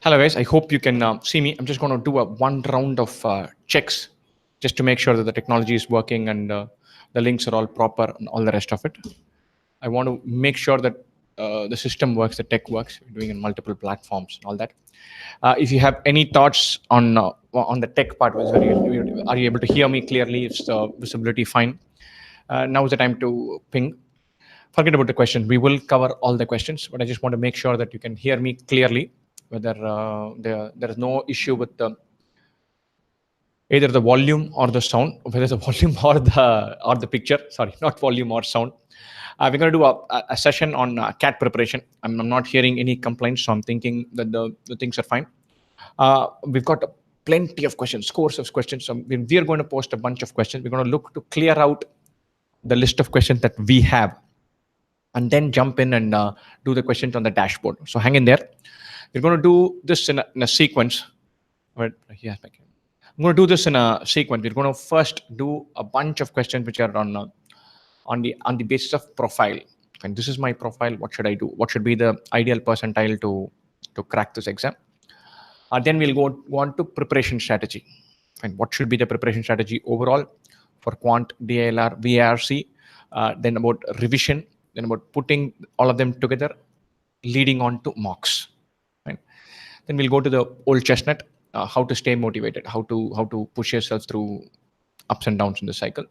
Hello guys, I hope you can see me. I'm just going to do a one round of checks just to make sure that the technology is working and the links are all proper and all the rest of it. I want to make sure that the system works, the tech works. We're doing in multiple platforms and all that. If you have any thoughts on the tech part, are you able to hear me clearly? Is the visibility fine? Now is the time to ping. Forget about the questions. We will cover all the questions, but I just want to make sure that you can hear me clearly. Whether there is no issue with either the volume or the sound, whether the volume or the picture. Sorry, not volume or sound. We're going to do a session on cat preparation. I'm not hearing any complaints, so I'm thinking that the things are fine. We've got plenty of questions, scores of questions. So we are going to post a bunch of questions. We're going to look to clear out the list of questions that we have, and then jump in and do the questions on the dashboard. So hang in there. We're going to do this in a sequence. Right here, I'm going to do this in a sequence. We're going to first do a bunch of questions which are on the basis of profile. And this is my profile. What should I do? What should be the ideal percentile to crack this exam? Then we'll go on to preparation strategy. And what should be the preparation strategy overall for quant, DLR, VARC? Then about revision. Then about putting all of them together, leading on to mocks. Right? Then we'll go to the old chestnut. How to stay motivated, how to push yourself through ups and downs in the cycle.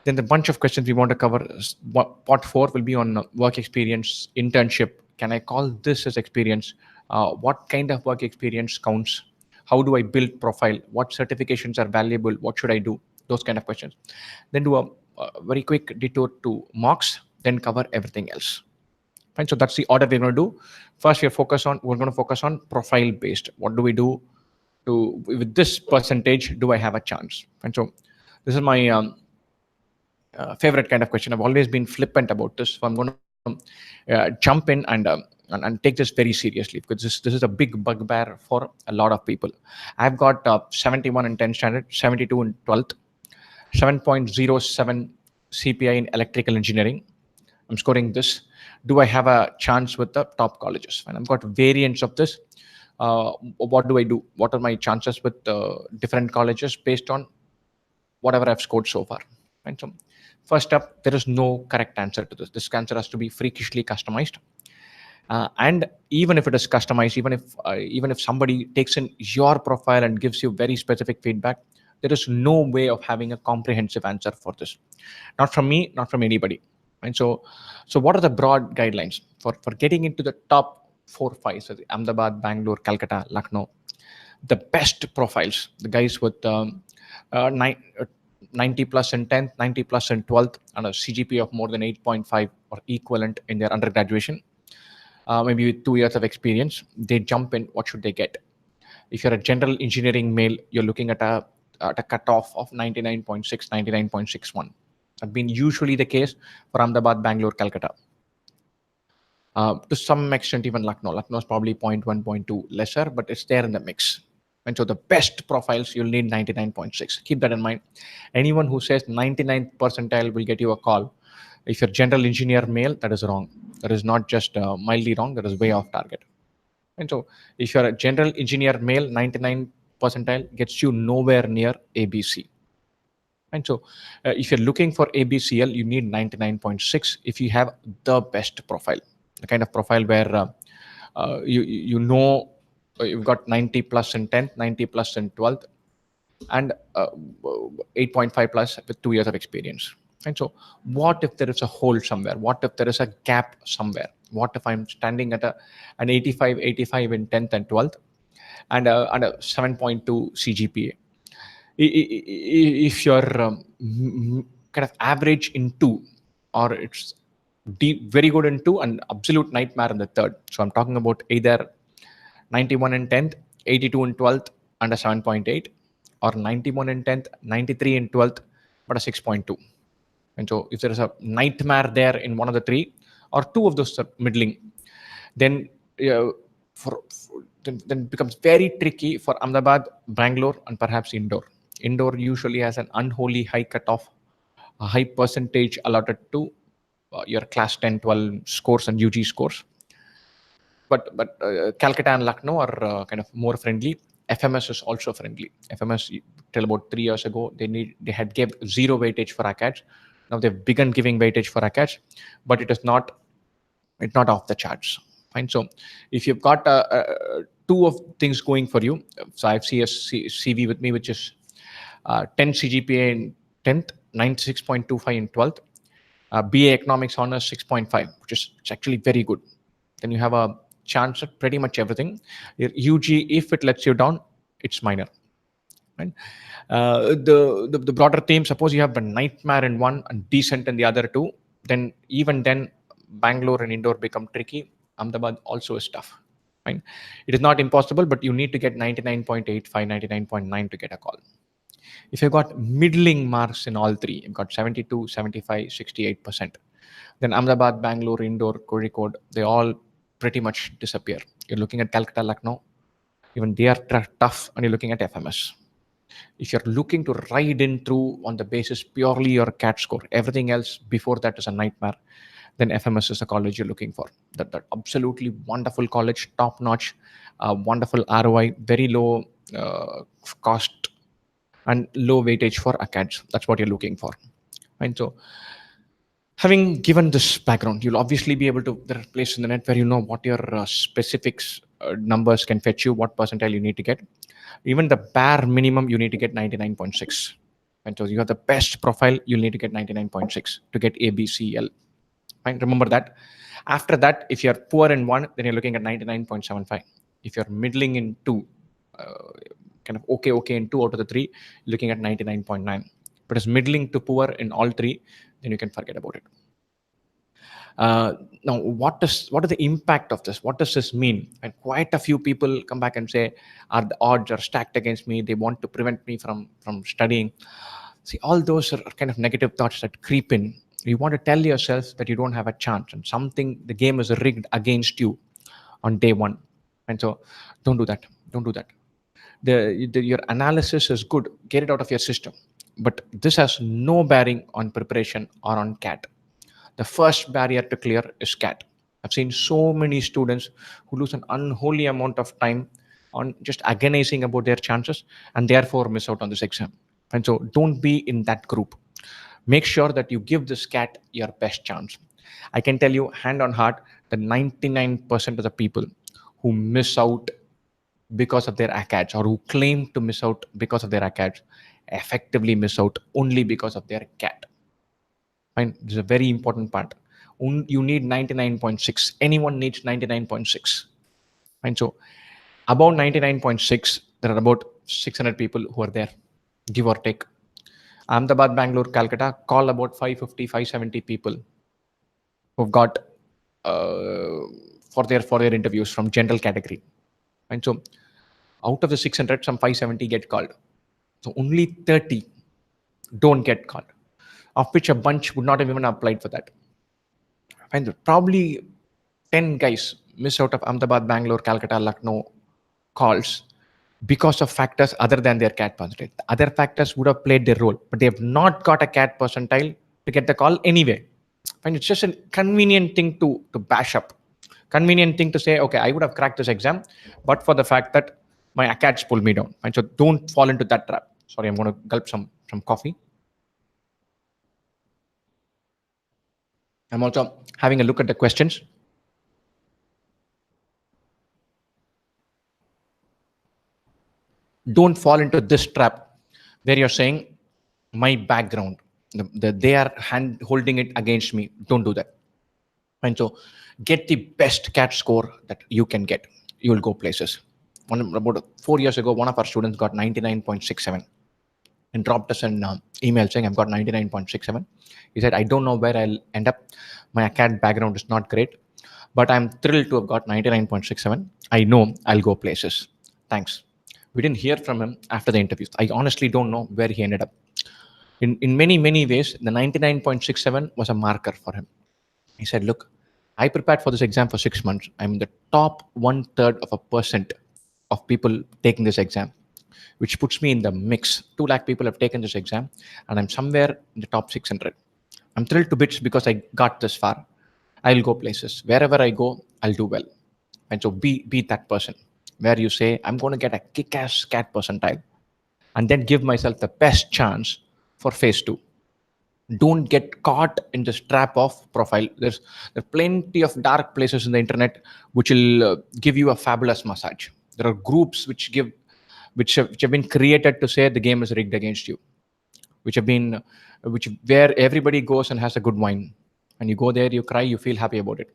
Then the bunch of questions we want to cover. Part 4 will be on work experience, internship. Can I call this as experience? What kind of work experience counts? How do I build profile? What certifications are valuable? What should I do? Those kind of questions. Then do a very quick detour to mocks, then cover everything else. Fine. So that's the order we're going to do. First, we're going to focus on profile based. What do we do with this percentage? Do I have a chance? And so this is my favorite kind of question. I've always been flippant about this, so I'm going to jump in and take this very seriously, because this is a big bugbear for a lot of people. I've got 71 in 10th standard, 72 in 12th, 7.07 CPI in electrical engineering. I'm scoring this. Do I have a chance with the top colleges? And I've got variants of this. What do I do? What are my chances with different colleges based on whatever I've scored so far? Right. So first up, there is no correct answer to this. This answer has to be freakishly customized. And even if it is customized, even if somebody takes in your profile and gives you very specific feedback, there is no way of having a comprehensive answer for this. Not from me, not from anybody. And so what are the broad guidelines for getting into the top 4, 5? So Ahmedabad, Bangalore, Calcutta, Lucknow, the best profiles, the guys with 90 plus in 10th, 90 plus in 12th, and a CGP of more than 8.5 or equivalent in their undergraduation, maybe with 2 years of experience, they jump in. What should they get? If you're a general engineering male, you're looking at a cutoff of 99.6, 99.61. That's been usually the case for Ahmedabad, Bangalore, Calcutta. To some extent, even Lucknow. Lucknow is probably 0.1, 0.2 lesser, but it's there in the mix. And so the best profiles, you'll need 99.6. Keep that in mind. Anyone who says 99th percentile will get you a call. If you're general engineer male, that is wrong. That is not just mildly wrong, that is way off target. And so if you're a general engineer male, 99 percentile gets you nowhere near ABC. And so if you're looking for ABCL, you need 99.6 if you have the best profile, the kind of profile where you've got 90 plus in 10th, 90 plus in 12th, and 8.5 plus with 2 years of experience. And so what if there is a hole somewhere? What if there is a gap somewhere? What if I'm standing at an 85 in 10th and 12th and a 7.2 CGPA? If you're kind of average in 2, or it's very good in 2 and absolute nightmare in the 3rd. So I'm talking about either 91 in 10th, 82 in 12th, and a 7.8, or 91 in 10th, 93 in 12th, but a 6.2. And so if there is a nightmare there in one of the 3, or 2 of those are middling, then then it becomes very tricky for Ahmedabad, Bangalore, and perhaps Indore. Indore usually has an unholy high cutoff, a high percentage allotted to your class 10, 12 scores and UG scores. but Calcutta and Lucknow are kind of more friendly. FMS is also friendly. FMS till about 3 years ago they had gave zero weightage for ACADS. Now they've begun giving weightage for ACADS, but it's not off the charts. Fine. So if you've got two of things going for you, so I have CV with me, which is 10 CGPA in 10th, 96.25 in 12th, BA Economics Honors 6.5, which is it's actually very good. Then you have a chance at pretty much everything. Your UG, if it lets you down, it's minor. Right? The broader theme, suppose you have a nightmare in one and decent in the other two, then even then Bangalore and Indore become tricky. Ahmedabad also is tough. Fine. It is not impossible, but you need to get 99.85, 99.9 to get a call. If you've got middling marks in all three, you've got 72, 75, 68%, then Ahmedabad, Bangalore, Indore, Kozhikode, they all pretty much disappear. You're looking at Calcutta, Lucknow, even they are tough, and you're looking at FMS. If you're looking to ride in through on the basis purely your CAT score, everything else before that is a nightmare, then FMS is the college you're looking for. That absolutely wonderful college, top notch, wonderful ROI, very low cost and low weightage for ACADS. That's what you're looking for. And so having given this background, you'll obviously be able to, there are places in the net where you know what your specifics numbers can fetch you, what percentile you need to get. Even the bare minimum, you need to get 99.6. And so you have the best profile, you'll need to get 99.6 to get A, B, C, L. Fine, remember that. After that, if you're poor in one, then you're looking at 99.75. If you're middling in two, kind of okay in two out of the three, looking at 99.9. But as middling to poor in all three, then you can forget about it. Now, what is the impact of this? What does this mean? And quite a few people come back and say, the odds are stacked against me. They want to prevent me from studying. See, all those are kind of negative thoughts that creep in. You want to tell yourself that you don't have a chance and the game is rigged against you on day one. And so don't do that. Don't do that. Your analysis is good. Get it out of your system. But this has no bearing on preparation or on CAT. The first barrier to clear is CAT. I've seen so many students who lose an unholy amount of time on just agonizing about their chances and therefore miss out on this exam. And so don't be in that group. Make sure that you give this CAT your best chance. I can tell you hand on heart that 99% of the people who miss out because of their ACADS or who claim to miss out because of their ACADS effectively miss out only because of their CAT. Fine. This is a very important part. You need 99.6. Anyone needs 99.6. Fine. So about 99.6, there are about 600 people who are there, give or take. Ahmedabad, Bangalore, Calcutta, call about 550, 570 people who've got for their interviews from general category. And so out of the 600, some 570 get called. So only 30 don't get called, of which a bunch would not have even applied for that. And probably 10 guys miss out of Ahmedabad, Bangalore, Calcutta, Lucknow calls because of factors other than their CAT percentile. The other factors would have played their role, but they have not got a CAT percentile to get the call anyway. And it's just a convenient thing to bash up. Convenient thing to say, okay, I would have cracked this exam, but for the fact that my ACADS pulled me down. And so don't fall into that trap. Sorry, I'm going to gulp some coffee. I'm also having a look at the questions. Don't fall into this trap where you're saying my background, they are holding it against me. Don't do that. And so get the best CAT score that you can get. You will go places. About 4 years ago, one of our students got 99.67 and dropped us an email saying, I've got 99.67. He said, I don't know where I'll end up. My CAT background is not great, but I'm thrilled to have got 99.67. I know I'll go places. Thanks. We didn't hear from him after the interviews. I honestly don't know where he ended up. In many, many ways, the 99.67 was a marker for him. He said, look, I prepared for this exam for 6 months. I'm in the top 1/3 of a percent of people taking this exam, which puts me in the mix. 2 lakh people have taken this exam, and I'm somewhere in the top 600. I'm thrilled to bits because I got this far. I'll go places. Wherever I go, I'll do well. And so be that person where you say, I'm going to get a kick-ass CAT percentile and then give myself the best chance for phase two. Don't get caught in this trap of profile. There's plenty of dark places in the internet which will give you a fabulous massage. There are groups which have been created to say the game is rigged against you, which have been which where everybody goes and has a good wine, and you go there, you cry, you feel happy about it,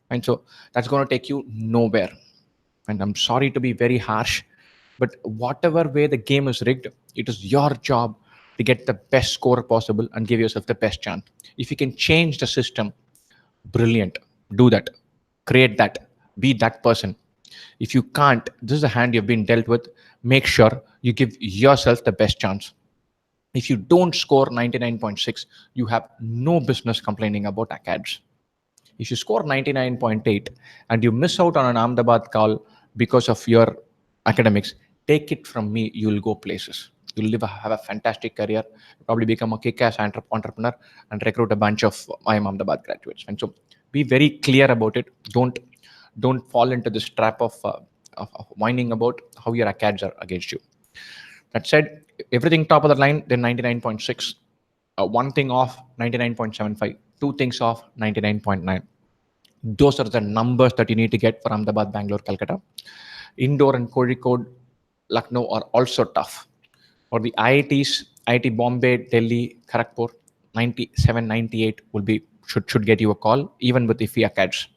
and so that's going to take you nowhere. And I'm sorry to be very harsh, but whatever way the game is rigged, it is your job to get the best score possible and give yourself the best chance. If you can change the system, brilliant. Do that. Create that. Be that person. If you can't, this is the hand you've been dealt with. Make sure you give yourself the best chance. If you don't score 99.6, you have no business complaining about ACADS. If you score 99.8 and you miss out on an Ahmedabad call because of your academics, take it from me, you'll go places. You'll have a fantastic career, probably become a kick-ass entrepreneur and recruit a bunch of IIM Ahmedabad graduates. And so be very clear about it. Don't fall into this trap of whining about how your ACADS are against you. That said, everything top of the line, then 99.6. One thing off, 99.75. Two things off, 99.9. Those are the numbers that you need to get for Ahmedabad, Bangalore, Calcutta. Indore and Kozhikode, Lucknow are also tough. For the IITs, IIT Bombay, Delhi, Kharagpur, 97, 98 should get you a call, even with iffy ACADS.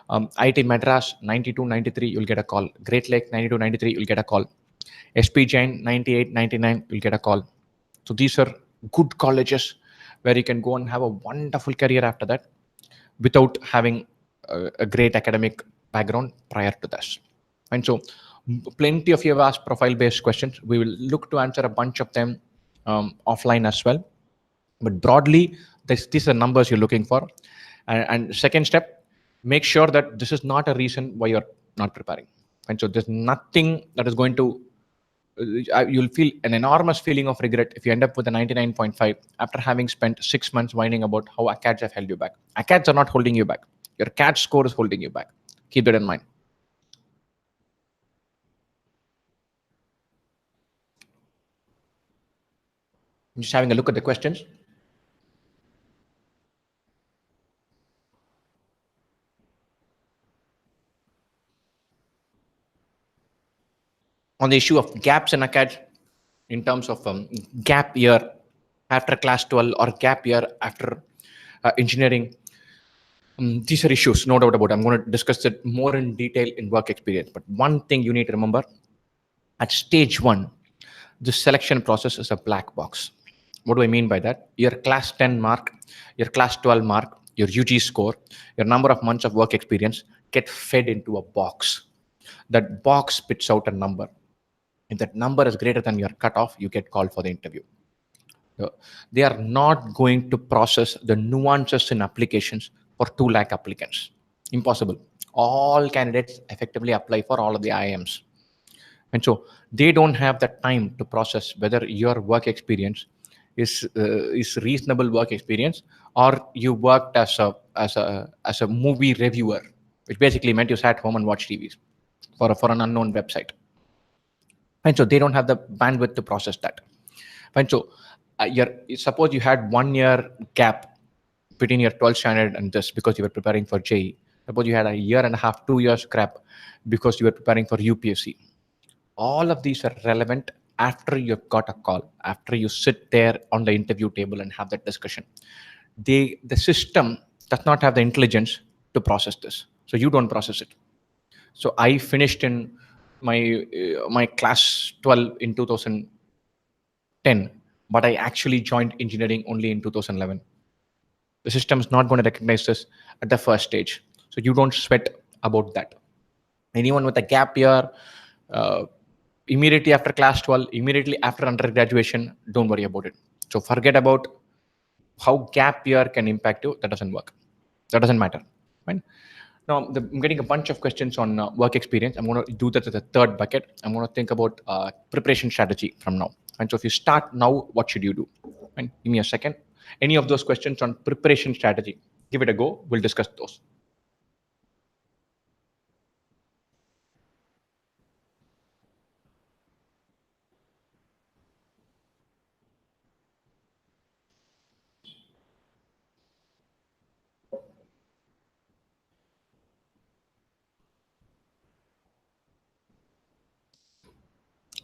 IIT Madras, 92, 93, you'll get a call. Great Lake, 92, 93, you'll get a call. SP Jain, 98, 99, you'll get a call. So these are good colleges where you can go and have a wonderful career after that without having a great academic background prior to this. And so plenty of you have asked profile-based questions. We will look to answer a bunch of them offline as well. But broadly, these are numbers you're looking for. And second step, make sure that this is not a reason why you're not preparing. And so there's nothing that is going to you'll feel an enormous feeling of regret if you end up with a 99.5 after having spent 6 months whining about how ACADS have held you back. ACADS are not holding you back. Your CAT score is holding you back. Keep that in mind. Just having a look at the questions. On the issue of gaps in ACADS, in terms of gap year after class 12 or gap year after engineering, these are issues, no doubt about it. I'm going to discuss it more in detail in work experience. But one thing you need to remember, at stage one, the selection process is a black box. What do I mean by that? Your class 10 mark, your class 12 mark, your UG score, your number of months of work experience get fed into a box. That box spits out a number. If that number is greater than your cutoff, you get called for the interview. They are not going to process the nuances in applications for 2 lakh applicants. Impossible. All candidates effectively apply for all of the IIMs. And so they don't have the time to process whether your work experience is reasonable work experience, or you worked as a movie reviewer, which basically meant you sat home and watched TVs for an unknown website. And so they don't have the bandwidth to process that. And so suppose you had 1 year gap between your 12th standard and this because you were preparing for JEE. Suppose you had a year and a half, 2 years gap because you were preparing for UPSC. All of these are relevant after you've got a call, after you sit there on the interview table and have that discussion. The system does not have the intelligence to process this. So you don't process it. So I finished in my class 12 in 2010, but I actually joined engineering only in 2011. The system is not going to recognize this at the first stage. So you don't sweat about that. Anyone with a gap year, immediately after class 12, immediately after undergraduation, don't worry about it. So forget about how gap year can impact you. That doesn't work. That doesn't matter. Right? Now, I'm getting a bunch of questions on work experience. I'm going to do that as a third bucket. I'm going to think about preparation strategy from now. And so if you start now, what should you do? And give me a second. Any of those questions on preparation strategy, give it a go. We'll discuss those.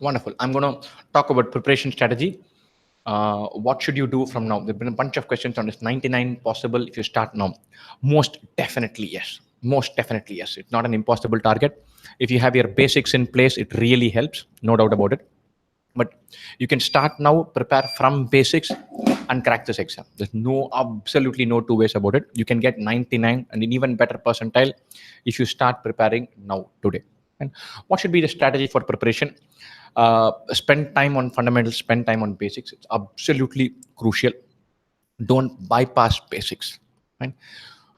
Wonderful. I'm going to talk about preparation strategy. What should you do from now? There've been a bunch of questions on this. 99 possible if you start now. Most definitely yes. Most definitely yes. It's not an impossible target. If you have your basics in place, it really helps. No doubt about it. But you can start now, prepare from basics, and crack this exam. There's no absolutely no two ways about it. You can get 99 and an even better percentile if you start preparing now today. And what should be the strategy for preparation? Spend time on fundamentals, spend time on basics. It's absolutely crucial. Don't bypass basics. Right?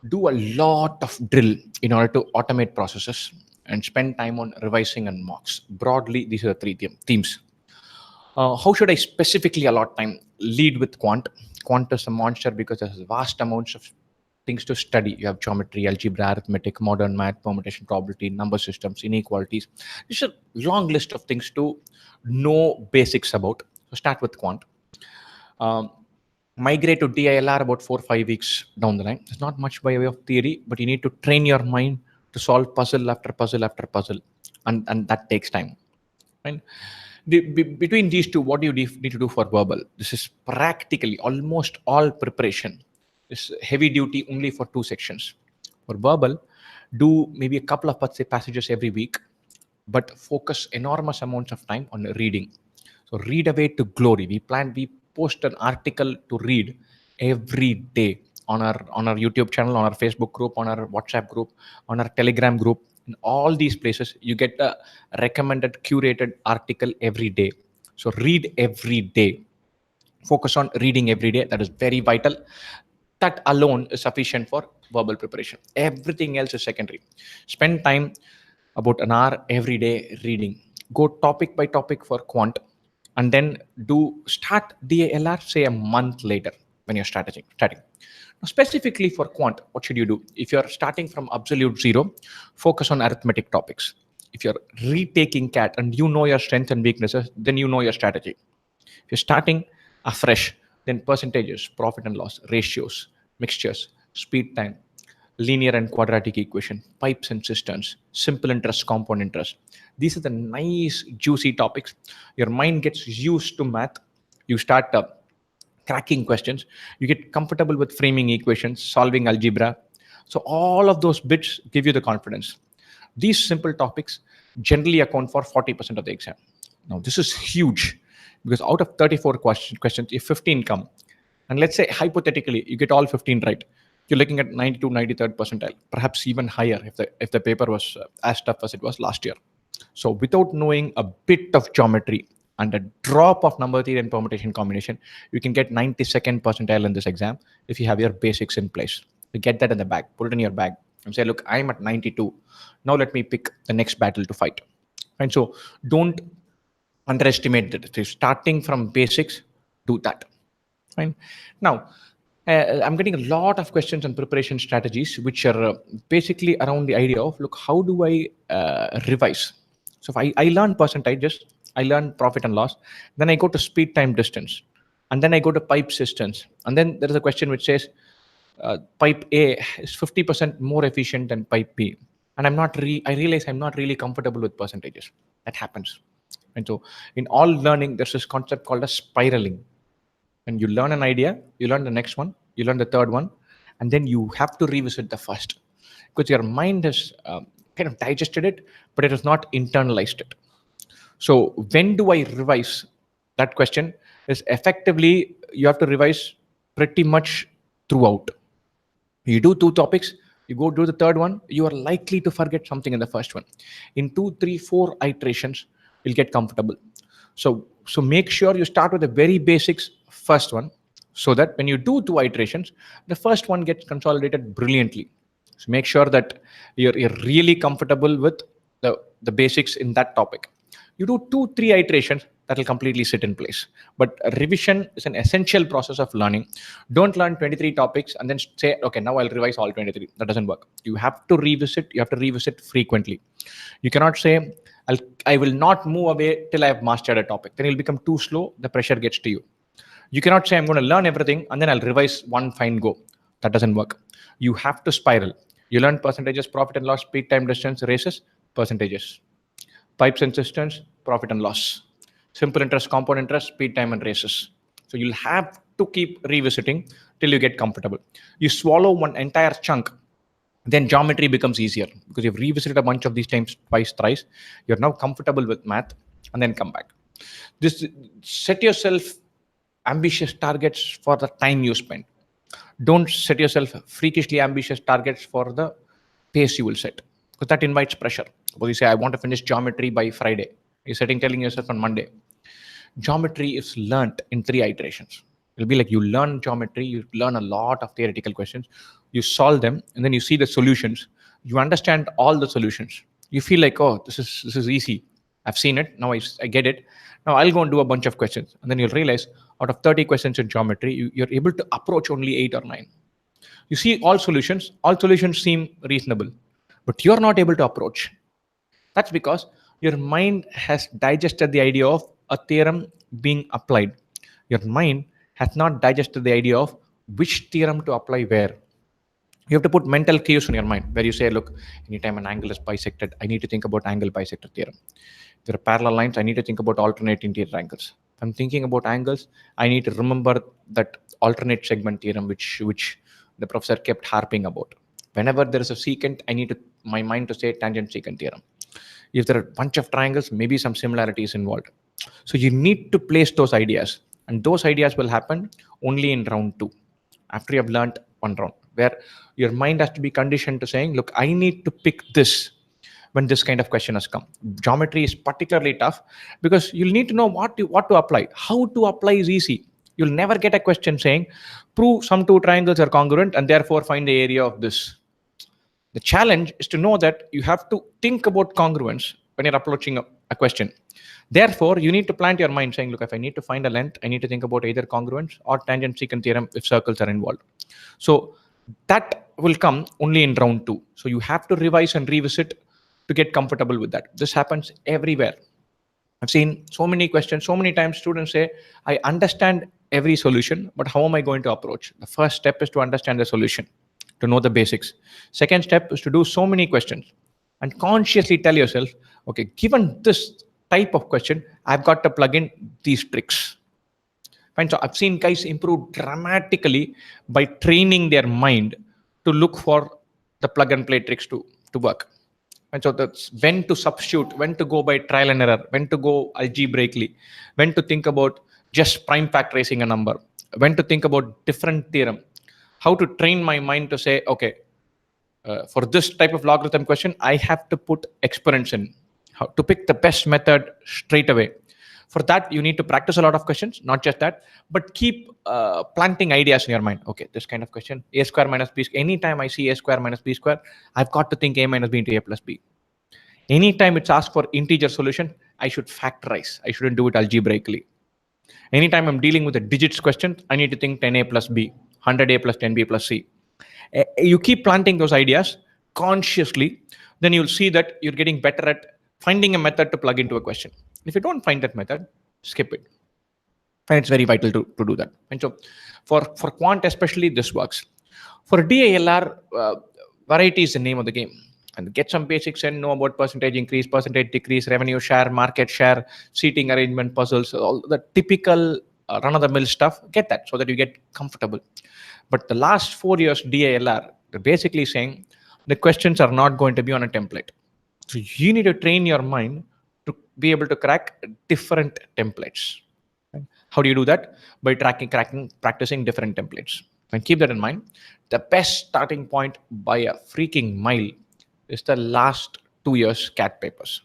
Do a lot of drill in order to automate processes and spend time on revising and mocks. Broadly, these are the three themes. How should I specifically allot time? Lead with quant. Quant is a monster because there's vast amounts of things to study. You have geometry, algebra, arithmetic, modern math, permutation, probability, number systems, inequalities. It's a long list of things to know basics about. So start with quant. Um, Migrate to DILR about 4 or 5 weeks down the line. There's not much by way of theory, but you need to train your mind to solve puzzle after puzzle after puzzle, and that takes time. Right? Between these two, what do you need to do for verbal? This is practically almost all preparation. This heavy duty only for two sections. For verbal, do maybe a couple of passages every week, but focus enormous amounts of time on reading. So read away to glory. We post an article to read every day on our YouTube channel, on our Facebook group, on our WhatsApp group, on our Telegram group. In all these places, you get a recommended curated article every day. So read every day. Focus on reading every day. That is very vital. That alone is sufficient for verbal preparation. Everything else is secondary. Spend time about an hour every day reading. Go topic by topic for quant, and then do start DALR say a month later when you're starting. Now, specifically for quant, what should you do? If you're starting from absolute zero, focus on arithmetic topics. If you're retaking CAT and you know your strengths and weaknesses, then you know your strategy. If you're starting afresh, then percentages, profit and loss, ratios, mixtures, speed time, linear and quadratic equation, pipes and cisterns, simple interest, compound interest. These are the nice, juicy topics. Your mind gets used to math. You start cracking questions. You get comfortable with framing equations, solving algebra. So all of those bits give you the confidence. These simple topics generally account for 40% of the exam. Now, this is huge because out of 34 questions, if 15 come, and let's say hypothetically you get all 15 right, you're looking at 92, 93rd percentile, perhaps even higher if the paper was as tough as it was last year. So without knowing a bit of geometry and a drop of number theory and permutation combination, you can get 92nd percentile in this exam if you have your basics in place. You get that in the bag, put it in your bag, and say, look, I'm at 92. Now let me pick the next battle to fight. And so don't underestimate that. If you're starting from basics, do that. Fine. Now, I'm getting a lot of questions on preparation strategies, which are basically around the idea of, look, how do I revise? So if I learn percentages, I learn profit and loss, then I go to speed, time, distance, and then I go to pipe systems. And then there is a question which says, pipe A is 50% more efficient than pipe B. And I realize I'm not really comfortable with percentages. That happens. And so in all learning, there's this concept called as spiraling. When you learn an idea, you learn the next one, you learn the third one, and then you have to revisit the first because your mind has kind of digested it, but it has not internalized it. So when do I revise? That question is effectively you have to revise pretty much throughout. You do two topics, you go do the third one, you are likely to forget something in the first one. In 2, 3, 4 iterations, you'll get comfortable. So make sure you start with the very basics first one, so that when you do 2 iterations, the first one gets consolidated brilliantly. So make sure that you're really comfortable with the basics in that topic. You do 2, 3 iterations, that will completely sit in place. But revision is an essential process of learning. Don't learn 23 topics and then say, okay, now I'll revise all 23. That doesn't work. You have to revisit frequently. You cannot say, I will not move away till I have mastered a topic. Then you'll become too slow. The pressure gets to you. You cannot say, I'm going to learn everything and then I'll revise one fine go. That doesn't work. You have to spiral. You learn percentages, profit and loss, speed, time, distance, races, percentages. Pipes and cisterns, profit and loss. simple interest, compound interest, speed, time, and races. So you'll have to keep revisiting till you get comfortable. You swallow one entire chunk, then geometry becomes easier because you've revisited a bunch of these times, twice, thrice. You're now comfortable with math, and then come back. This Set yourself ambitious targets for the time you spend. Don't set yourself freakishly ambitious targets for the pace you will set, because that invites pressure. Suppose you say, I want to finish geometry by Friday. You're telling yourself on Monday. Geometry is learnt in 3 iterations. It'll be like you learn geometry, you learn a lot of theoretical questions, you solve them, and then you see the solutions. You understand all the solutions. You feel like, oh, this is easy. I've seen it. Now I get it. Now I'll go and do a bunch of questions. And then you'll realize out of 30 questions in geometry, you're able to approach only 8 or 9. You see all solutions seem reasonable, but you're not able to approach. That's because your mind has digested the idea of a theorem being applied. Your mind has not digested the idea of which theorem to apply where. You have to put mental cues in your mind where you say, look, anytime an angle is bisected, I need to think about angle bisector theorem. If there are parallel lines, I need to think about alternate interior angles. If I'm thinking about angles, I need to remember that alternate segment theorem, which the professor kept harping about. Whenever there is a secant, I need my mind to say tangent secant theorem. If there are a bunch of triangles, maybe some similarities involved. So you need to place those ideas, and those ideas will happen only in round 2, after you have learned one round, where your mind has to be conditioned to saying, look, I need to pick this when this kind of question has come. Geometry is particularly tough because you'll need to know what to apply. How to apply is easy. You'll never get a question saying, prove some 2 triangles are congruent and therefore find the area of this. The challenge is to know that you have to think about congruence when you're approaching a question. Therefore, you need to plant your mind saying, look, if I need to find a length, I need to think about either congruence or tangent secant theorem if circles are involved. So that will come only in round 2. So you have to revise and revisit to get comfortable with that. This happens everywhere. I've seen so many questions, so many times students say, I understand every solution, but how am I going to approach? The first step is to understand the solution, to know the basics. Second step is to do so many questions and consciously tell yourself, okay, given this type of question, I've got to plug in these tricks. Fine. So I've seen guys improve dramatically by training their mind to look for the plug and play tricks to work. And so that's when to substitute, when to go by trial and error, when to go algebraically, when to think about just prime factorizing a number, when to think about different theorem, how to train my mind to say, okay, for this type of logarithm question, I have to put exponents in, how to pick the best method straight away. For that, you need to practice a lot of questions, not just that, but keep planting ideas in your mind. Okay, this kind of question, a square minus b square. Anytime I see a square minus b square, I've got to think a minus b into a plus b. Anytime it's asked for integer solution, I should factorize. I shouldn't do it algebraically. Anytime I'm dealing with a digits question, I need to think 10a plus b, 100a plus 10b plus c. You keep planting those ideas consciously, then you'll see that you're getting better at finding a method to plug into a question. If you don't find that method, skip it. And it's very vital to do that. And so for quant especially, this works. For DALR, variety is the name of the game. And get some basics and know about percentage increase, percentage decrease, revenue share, market share, seating arrangement puzzles, all the typical run-of-the-mill stuff. Get that so that you get comfortable. But the last 4 years DALR, they're basically saying the questions are not going to be on a template. So you need to train your mind to be able to crack different templates. How do you do that? By practicing different templates. And keep that in mind. The best starting point by a freaking mile is the last 2 years CAT papers.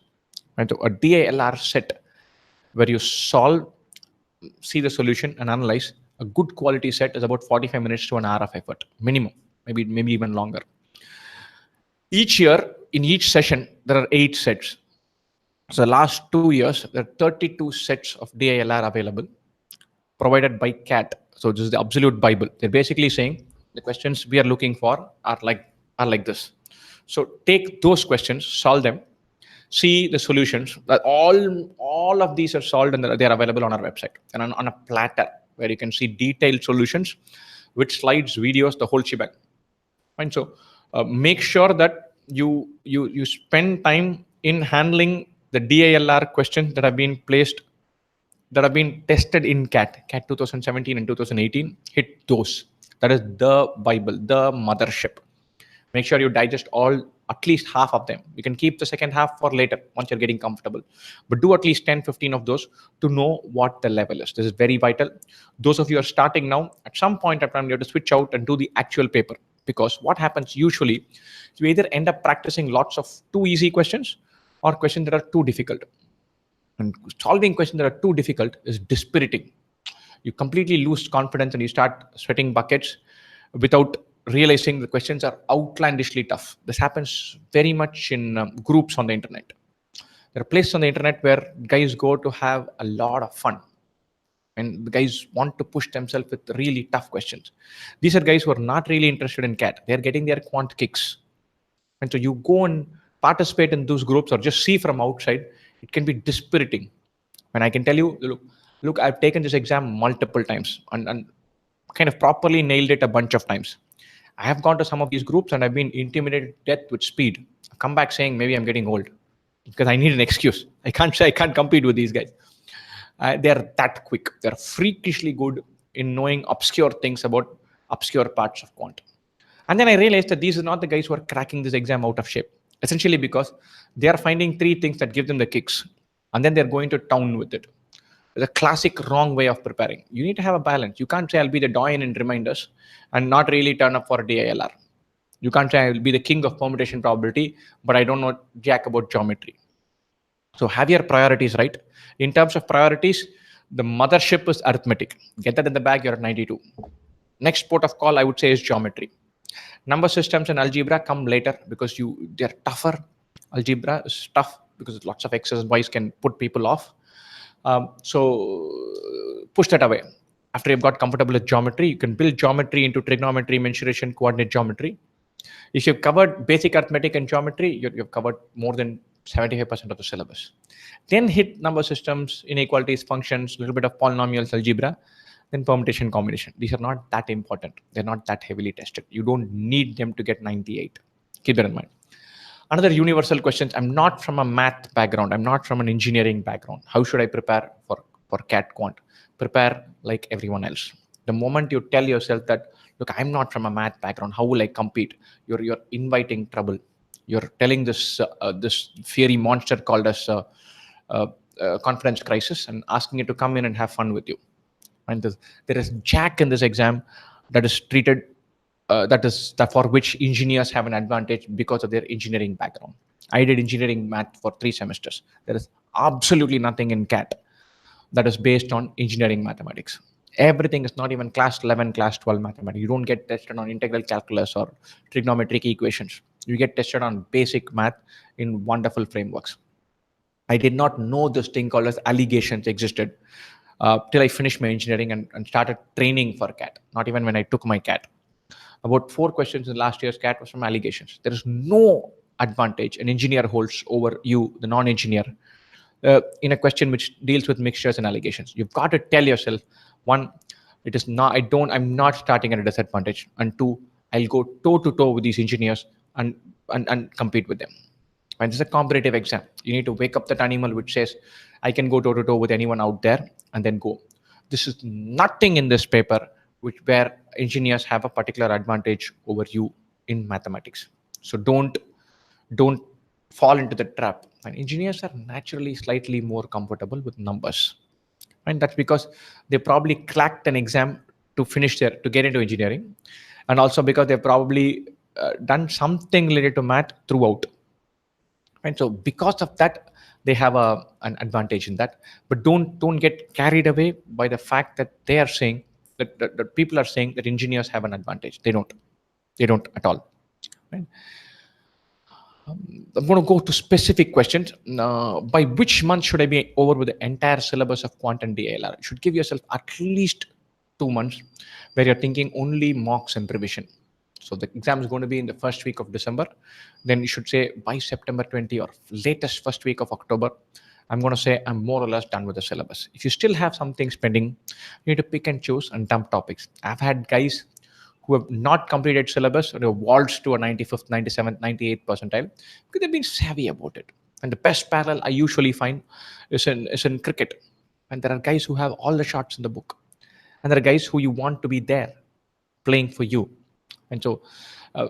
And so a DALR set where you solve, see the solution and analyze, a good quality set is about 45 minutes to an hour of effort, minimum, maybe even longer. Each year, in each session, there are 8 sets. So the last 2 years, there are 32 sets of DALR available, provided by CAT. So this is the absolute Bible. They're basically saying the questions we are looking for are like this. So take those questions, solve them, see the solutions. All of these are solved and they are available on our website and on a platter where you can see detailed solutions with slides, videos, the whole shebang. Fine. So make sure that you spend time in handling the DALR questions that have been placed that have been tested in CAT 2017 and 2018 hit those. That is the Bible, the mothership. Make sure you digest all, at least half of them. You can keep the second half for later once you're getting comfortable. But do at least 10, 15 of those to know what the level is. This is very vital. Those of you who are starting now, at some point of time, you have to switch out and do the actual paper. Because what happens usually, you either end up practicing lots of too easy questions or questions that are too difficult. And solving questions that are too difficult is dispiriting. You completely lose confidence and you start sweating buckets without realizing the questions are outlandishly tough. This happens very much in groups on the internet. There are places on the internet where guys go to have a lot of fun, and the guys want to push themselves with really tough questions. These are guys who are not really interested in CAT. They're getting their quant kicks. And so you go and participate in those groups or just see from outside, it can be dispiriting. And I can tell you, look, I've taken this exam multiple times and kind of properly nailed it a bunch of times. I have gone to some of these groups and I've been intimidated to death with speed. I come back saying maybe I'm getting old because I need an excuse. I can't say I can't compete with these guys. They're that quick. They're freakishly good in knowing obscure things about obscure parts of quant. And then I realized that these are not the guys who are cracking this exam out of shape. Essentially because they are finding three things that give them the kicks. And then they're going to town with it. It's a classic wrong way of preparing. You need to have a balance. You can't say I'll be the doyen in reminders and not really turn up for a DILR. You can't say I'll be the king of permutation probability, but I don't know jack about geometry. So have your priorities right. In terms of priorities, the mothership is arithmetic. Get that in the bag, you're at 92. Next port of call, I would say, is geometry. Number systems and algebra come later because they're tougher. Algebra is tough because lots of x's and y's can put people off. So push that away. After you've got comfortable with geometry, you can build geometry into trigonometry, mensuration, coordinate geometry. If you've covered basic arithmetic and geometry, you've covered more than 75% of the syllabus. Then hit number systems, inequalities, functions, a little bit of polynomials, algebra, then permutation, combination. These are not that important. They're not that heavily tested. You don't need them to get 98. Keep that in mind. Another universal question. I'm not from a math background. I'm not from an engineering background. How should I prepare for CAT quant? Prepare like everyone else. The moment you tell yourself that, look, I'm not from a math background, how will I compete? You're inviting trouble. You're telling this fiery monster called as confidence crisis and asking it to come in and have fun with you. And there is jack in this exam that is treated that for which engineers have an advantage because of their engineering background. I did engineering math for 3 semesters. There is absolutely nothing in CAT that is based on engineering mathematics. Everything is not even class 11, class 12 mathematics. You don't get tested on integral calculus or trigonometric equations. You get tested on basic math in wonderful frameworks. I did not know this thing called as allegations existed till I finished my engineering and started training for CAT, not even when I took my CAT. About 4 questions in last year's CAT was from allegations. There is no advantage an engineer holds over you, the non-engineer, in a question which deals with mixtures and allegations. You've got to tell yourself, one, it is not, I'm not starting at a disadvantage. And 2, I'll go toe to toe with these engineers and compete with them. And this is a competitive exam. You need to wake up that animal which says, I can go toe to toe with anyone out there and then go. This is nothing in this paper where engineers have a particular advantage over you in mathematics. So don't fall into the trap. And engineers are naturally slightly more comfortable with numbers. And that's because they probably cracked an exam to get into engineering. And also because they've probably done something related to math throughout. And so because of that, they have an advantage in that. But don't get carried away by the fact that they are saying that people are saying that engineers have an advantage. They don't at all. Right? I'm going to go to specific questions. By which month should I be over with the entire syllabus of quant and DLR? You should give yourself at least 2 months where you're thinking only mocks and revision. So the exam is going to be in the first week of December. Then you should say by September 20 or latest first week of October, I'm going to say I'm more or less done with the syllabus. If you still have some things pending, you need to pick and choose and dump topics. I've had guys who have not completed syllabus or have waltzed to a 95th, 97th, 98th percentile because they've been savvy about it. And the best parallel I usually find is in cricket. And there are guys who have all the shots in the book, and there are guys who you want to be there playing for you. And so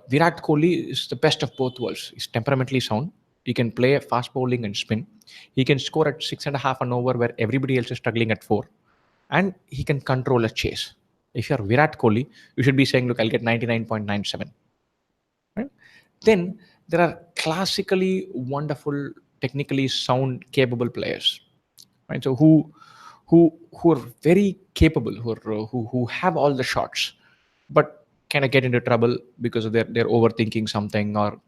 Virat Kohli is the best of both worlds. He's temperamentally sound. He can play fast bowling and spin. He can score at 6.5 and over where everybody else is struggling at 4. And he can control a chase. If you're Virat Kohli, you should be saying, look, I'll get 99.97. Right? Then there are classically wonderful, technically sound, capable players, right? So who are very capable, who have all the shots, but kind of get into trouble because of they're overthinking something, or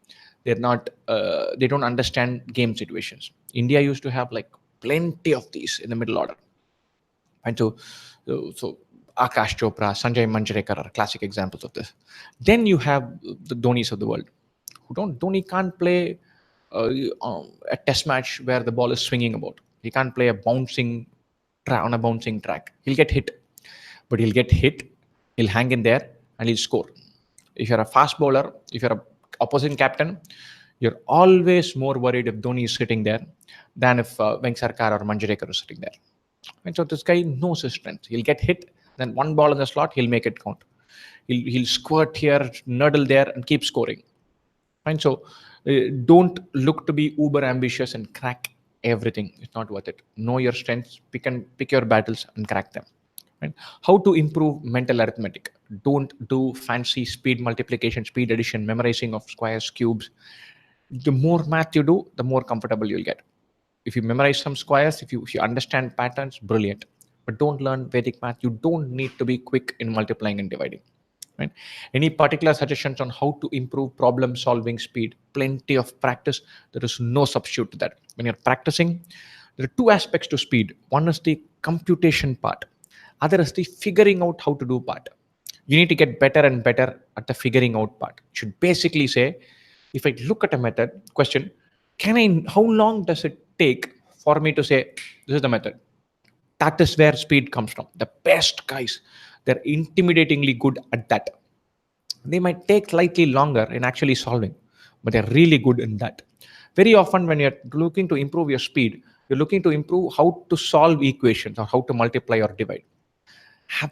they don't understand game situations. India used to have like plenty of these in the middle order. And so Akash Chopra, Sanjay Manjrekar are classic examples of this. Then you have the Dhonis of the world, who don't Dhoni can't play a test match where the ball is swinging about. He can't play a on a bouncing track. He'll get hit, but he'll get hit. He'll hang in there and he'll score. If you're a fast bowler, if you're a opposing captain, you're always more worried if Dhoni is sitting there than if Venkateswarlu or Manjrekar is sitting there. And so this guy knows his strength. He'll get hit, then one ball in the slot, he'll make it count. He'll squirt here, nurdle there, and keep scoring. And so don't look to be uber ambitious and crack everything. It's not worth it. Know your strengths, pick your battles and crack them. Right? How to improve mental arithmetic? Don't do fancy speed multiplication, speed addition, memorizing of squares, cubes. The more math you do, the more comfortable you'll get. If you memorize some squares, if you understand patterns, brilliant. But don't learn Vedic math. You don't need to be quick in multiplying and dividing. Right? Any particular suggestions on how to improve problem solving speed? Plenty of practice. There is no substitute to that. When you're practicing, there are two aspects to speed. One is the computation part. Other is the figuring out how to do part. You need to get better and better at the figuring out part. You should basically say, if I look at a method question, how long does it take for me to say, this is the method? That is where speed comes from. The best guys, they're intimidatingly good at that. They might take slightly longer in actually solving, but they're really good in that. Very often, when you're looking to improve your speed, you're looking to improve how to solve equations or how to multiply or divide. Have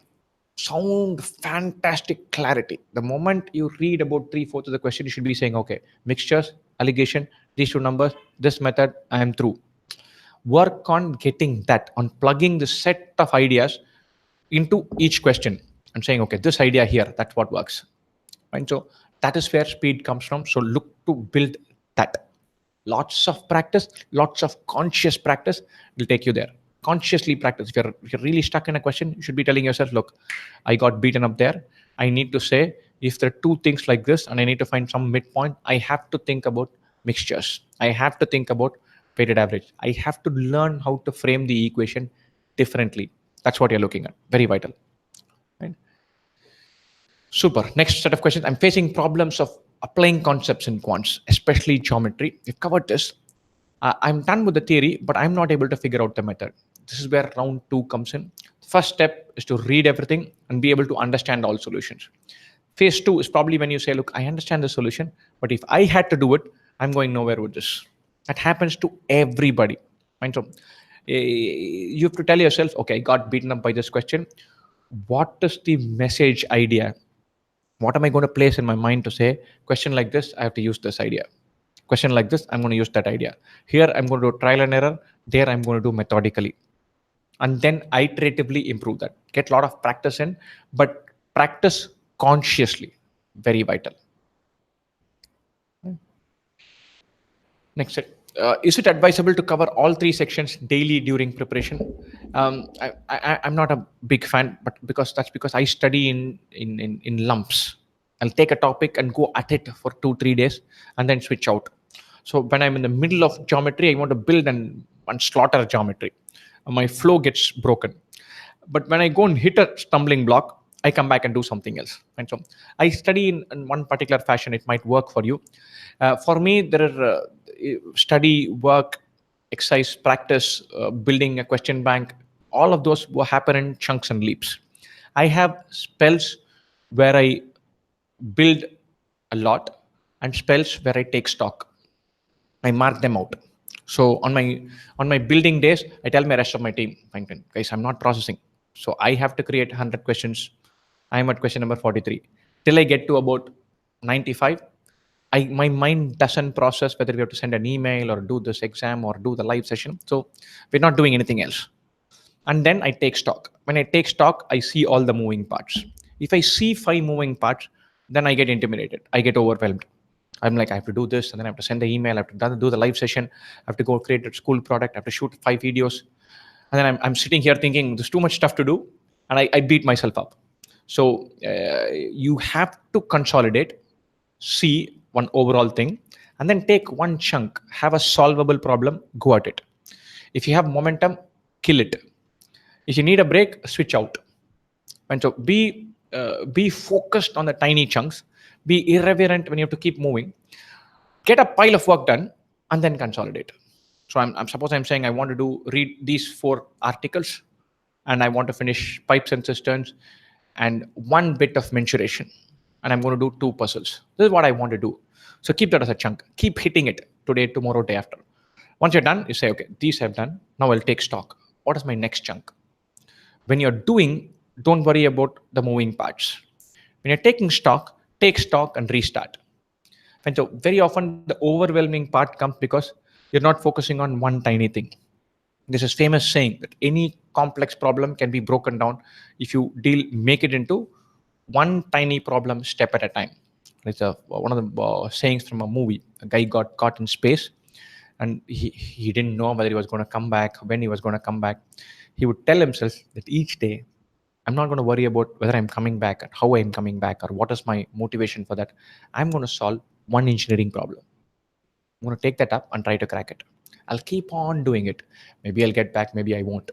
sound fantastic clarity. The moment you read about 3/4 of the question, you should be saying, okay, mixtures, allegation, these two numbers, this method, I am through. Work on getting that, on plugging the set of ideas into each question and saying, okay, this idea here, that's what works. Right? So that is where speed comes from. So look to build that. Lots of practice, lots of conscious practice will take you there. Consciously practice. If you're really stuck in a question, you should be telling yourself, look, I got beaten up there. I need to say, if there are two things like this and I need to find some midpoint, I have to think about mixtures. I have to think about weighted average. I have to learn how to frame the equation differently. That's what you're looking at. Very vital. Right? Super. Next set of questions. I'm facing problems of applying concepts in quants, especially geometry. We've covered this. I'm done with the theory, but I'm not able to figure out the method. This is where round 2 comes in. First step is to read everything and be able to understand all solutions. Phase 2 is probably when you say, look, I understand the solution, but if I had to do it, I'm going nowhere with this. That happens to everybody. Right? So you have to tell yourself, okay, I got beaten up by this question. What is the message idea? What am I going to place in my mind to say, question like this, I have to use this idea. Question like this, I'm going to use that idea. Here, I'm going to do trial and error. There, I'm going to do methodically. And then iteratively improve that. Get a lot of practice in, but practice consciously. Very vital. Next set. Is it advisable to cover all 3 sections daily during preparation? I'm not a big fan, but because I study in lumps. I'll take a topic and go at it for 2-3 days and then switch out. So when I'm in the middle of geometry, I want to build and slaughter geometry. My flow gets broken. But when I go and hit a stumbling block, I come back and do something else. And so I study in one particular fashion. It might work for you. For me, there are study, work, exercise, practice, building a question bank. All of those will happen in chunks and leaps. I have spells where I build a lot and spells where I take stock. I mark them out. So on my building days, I tell my rest of my team, fine, fine, guys, I'm not processing. So I have to create 100 questions. I'm at question number 43. Till I get to about 95, my mind doesn't process whether we have to send an email or do this exam or do the live session. So we're not doing anything else. And then I take stock. When I take stock, I see all the moving parts. If I see 5 moving parts, then I get intimidated. I get overwhelmed. I'm like, I have to do this, and then I have to send the email, I have to do the live session, I have to go create a school product, I have to shoot 5 videos. And then I'm sitting here thinking there's too much stuff to do, and I beat myself up. So you have to consolidate, see one overall thing, and then take one chunk, have a solvable problem, go at it. If you have momentum, kill it. If you need a break, switch out. And so be focused on the tiny chunks. Be irreverent when you have to keep moving. Get a pile of work done and then consolidate. So I'm suppose I'm saying I want to read these 4 articles, and I want to finish pipes and cisterns and one bit of mensuration, and I'm going to do 2 puzzles. This is what I want to do. So keep that as a chunk. Keep hitting it today, tomorrow, day after. Once you're done, you say, okay, these I've done. Now I'll take stock. What is my next chunk? When you're doing, don't worry about the moving parts. When you're taking stock, take stock and restart. And so very often the overwhelming part comes because you're not focusing on one tiny thing. There's this famous saying that any complex problem can be broken down if you make it into one tiny problem step at a time. It's one of the sayings from a movie. A guy got caught in space, and he didn't know whether he was going to come back, when he was going to come back. He would tell himself that each day, I'm not going to worry about whether I'm coming back or how I'm coming back or what is my motivation for that. I'm going to solve one engineering problem. I'm going to take that up and try to crack it. I'll keep on doing it. Maybe I'll get back, maybe I won't.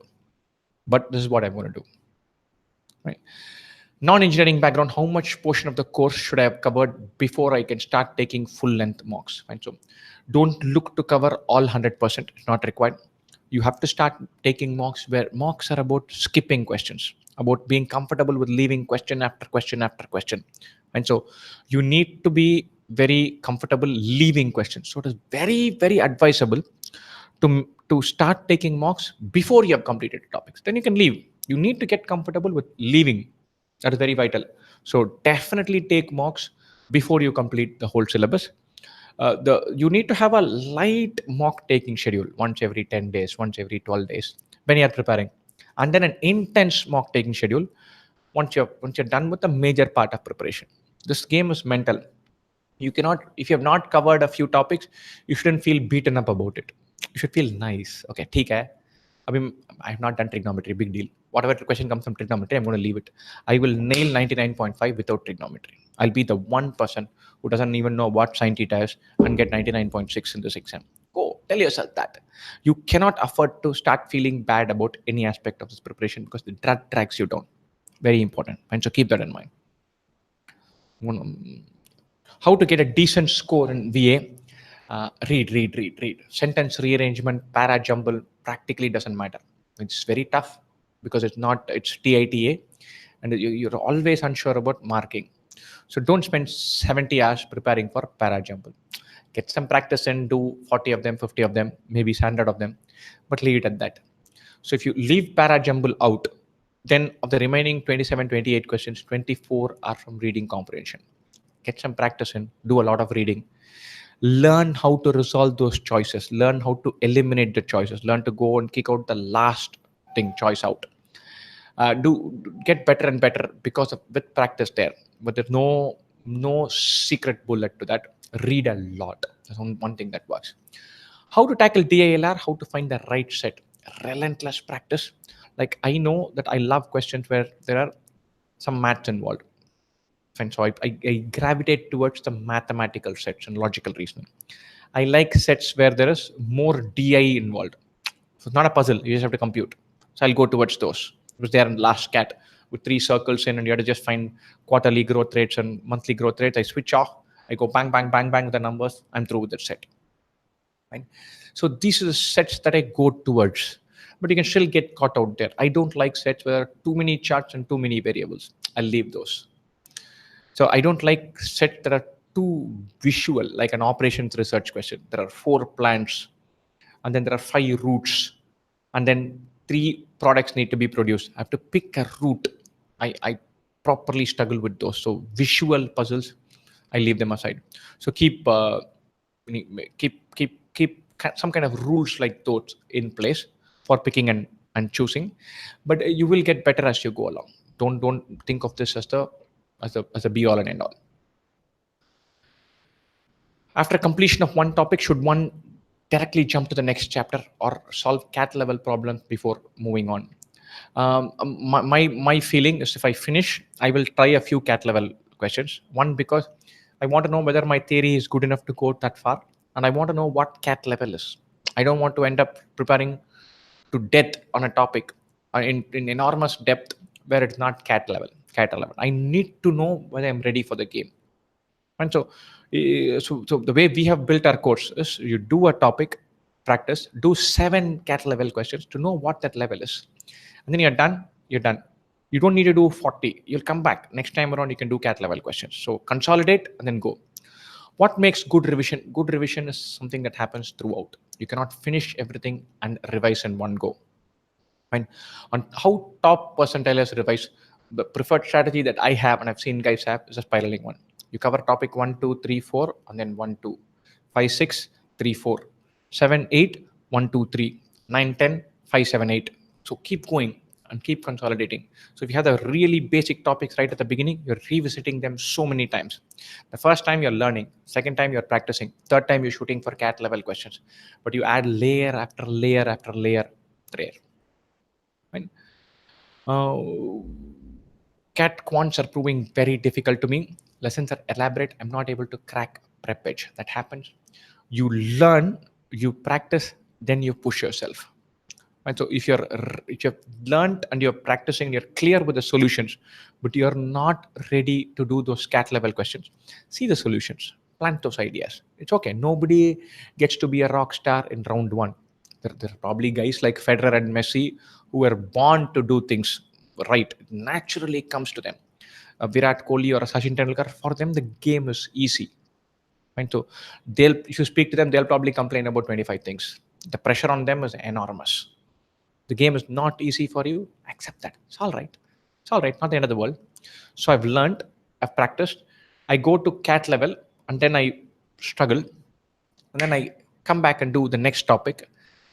But this is what I'm going to do. Right? Non-engineering background, how much portion of the course should I have covered before I can start taking full length mocks? Right? So don't look to cover all 100%. It's not required. You have to start taking mocks where mocks are about skipping questions, about being comfortable with leaving question after question after question. And so you need to be very comfortable leaving questions. So it is very, very advisable to start taking mocks before you have completed topics. Then you can leave. You need to get comfortable with leaving. That is very vital. So definitely take mocks before you complete the whole syllabus. You need to have a light mock taking schedule once every 10 days, once every 12 days when you are preparing, and then an intense mock taking schedule once you're done with the major part of preparation. This game is mental. You cannot, if you have not covered a few topics, you shouldn't feel beaten up about it. You should feel nice. Okay, theek hai. I mean, I have not done trigonometry, big deal. Whatever question comes from trigonometry, I'm going to leave it. I will nail 99.5 without trigonometry. I'll be the one person who doesn't even know what sine theta is and get 99.6 in this exam. Go tell yourself that. You cannot afford to start feeling bad about any aspect of this preparation because the drug drags you down. Very important. And so keep that in mind. How to get a decent score in VA? Read. Sentence rearrangement, para jumble practically doesn't matter. It's very tough because it's TITA, and you're always unsure about marking. So don't spend 70 hours preparing for para jumble. Get some practice in, do 40 of them, 50 of them, maybe 100 of them, but leave it at that. So if you leave para jumble out, then of the remaining 27, 28 questions, 24 are from reading comprehension. Get some practice in, do a lot of reading, learn how to resolve those choices, learn how to eliminate the choices, learn to go and kick out the last choice out. Do get better and better because of with practice there, but there's no secret bullet to that. Read a lot. That's one thing that works. How to tackle DILR, how to find the right set. Relentless practice. Like, I know that I love questions where there are some maths involved. And so I gravitate towards the mathematical sets and logical reasoning. I like sets where there is more DI involved. So it's not a puzzle, you just have to compute. So I'll go towards those. It was there in last cat with 3 circles in, and you have to just find quarterly growth rates and monthly growth rates. I switch off, I go bang, bang, bang, bang with the numbers. I'm through with that set. Right? So these are the sets that I go towards. But you can still get caught out there. I don't like sets where there are too many charts and too many variables. I'll leave those. So I don't like sets that are too visual, like an operations research question. There are 4 plants. and then there are 5 routes, and then 3 products need to be produced. I have to pick a route. I properly struggle with those. So visual puzzles, I leave them aside. So keep some kind of rules like those in place for picking and choosing. But you will get better as you go along. Don't think of this as a be all and end all. After completion of one topic, should one directly jump to the next chapter or solve cat level problems before moving on? My feeling is if I finish, I will try a few cat level questions. One, because I want to know whether my theory is good enough to go that far, and I want to know what cat level is. I don't want to end up preparing to death on a topic in enormous depth where it's not cat level. I need to know whether I'm ready for the game. And so the way we have built our course is you do a topic, practice, do 7 cat level questions to know what that level is. And then you're done. You don't need to do 40. You'll come back. Next time around, you can do cat level questions. So consolidate and then go. What makes good revision? Good revision is something that happens throughout. You cannot finish everything and revise in one go. And on how top percentile revise, the preferred strategy that I have and I've seen guys have is a spiraling one. You cover topic 1, 2, 3, 4, and then 1, 2, 5, 6, 3, 4, 7, 8, 1, 2, 3, 9, 10, 5, 7, 8. So keep going and keep consolidating. So if you have the really basic topics right at the beginning, you're revisiting them so many times. The first time you're learning, second time you're practicing, third time you're shooting for cat level questions. But you add layer after layer after layer there. Right? Cat quants are proving very difficult to me. Lessons are elaborate. I'm not able to crack prep edge. That happens. You learn, you practice, then you push yourself. Right? So if you've learned and you're practicing, you're clear with the solutions, but you're not ready to do those cat level questions, see the solutions, plant those ideas. It's okay. Nobody gets to be a rock star in round one. There are probably guys like Federer and Messi who were born to do things right. It naturally comes to them. Virat Kohli or a Sachin Tendulkar, for them the game is easy. Right? So if you speak to them, they'll probably complain about 25 things. The pressure on them is enormous. The game is not easy for you. Accept that. It's all right. It's all right. Not the end of the world. So I've learned, I've practiced. I go to cat level and then I struggle. And then I come back and do the next topic.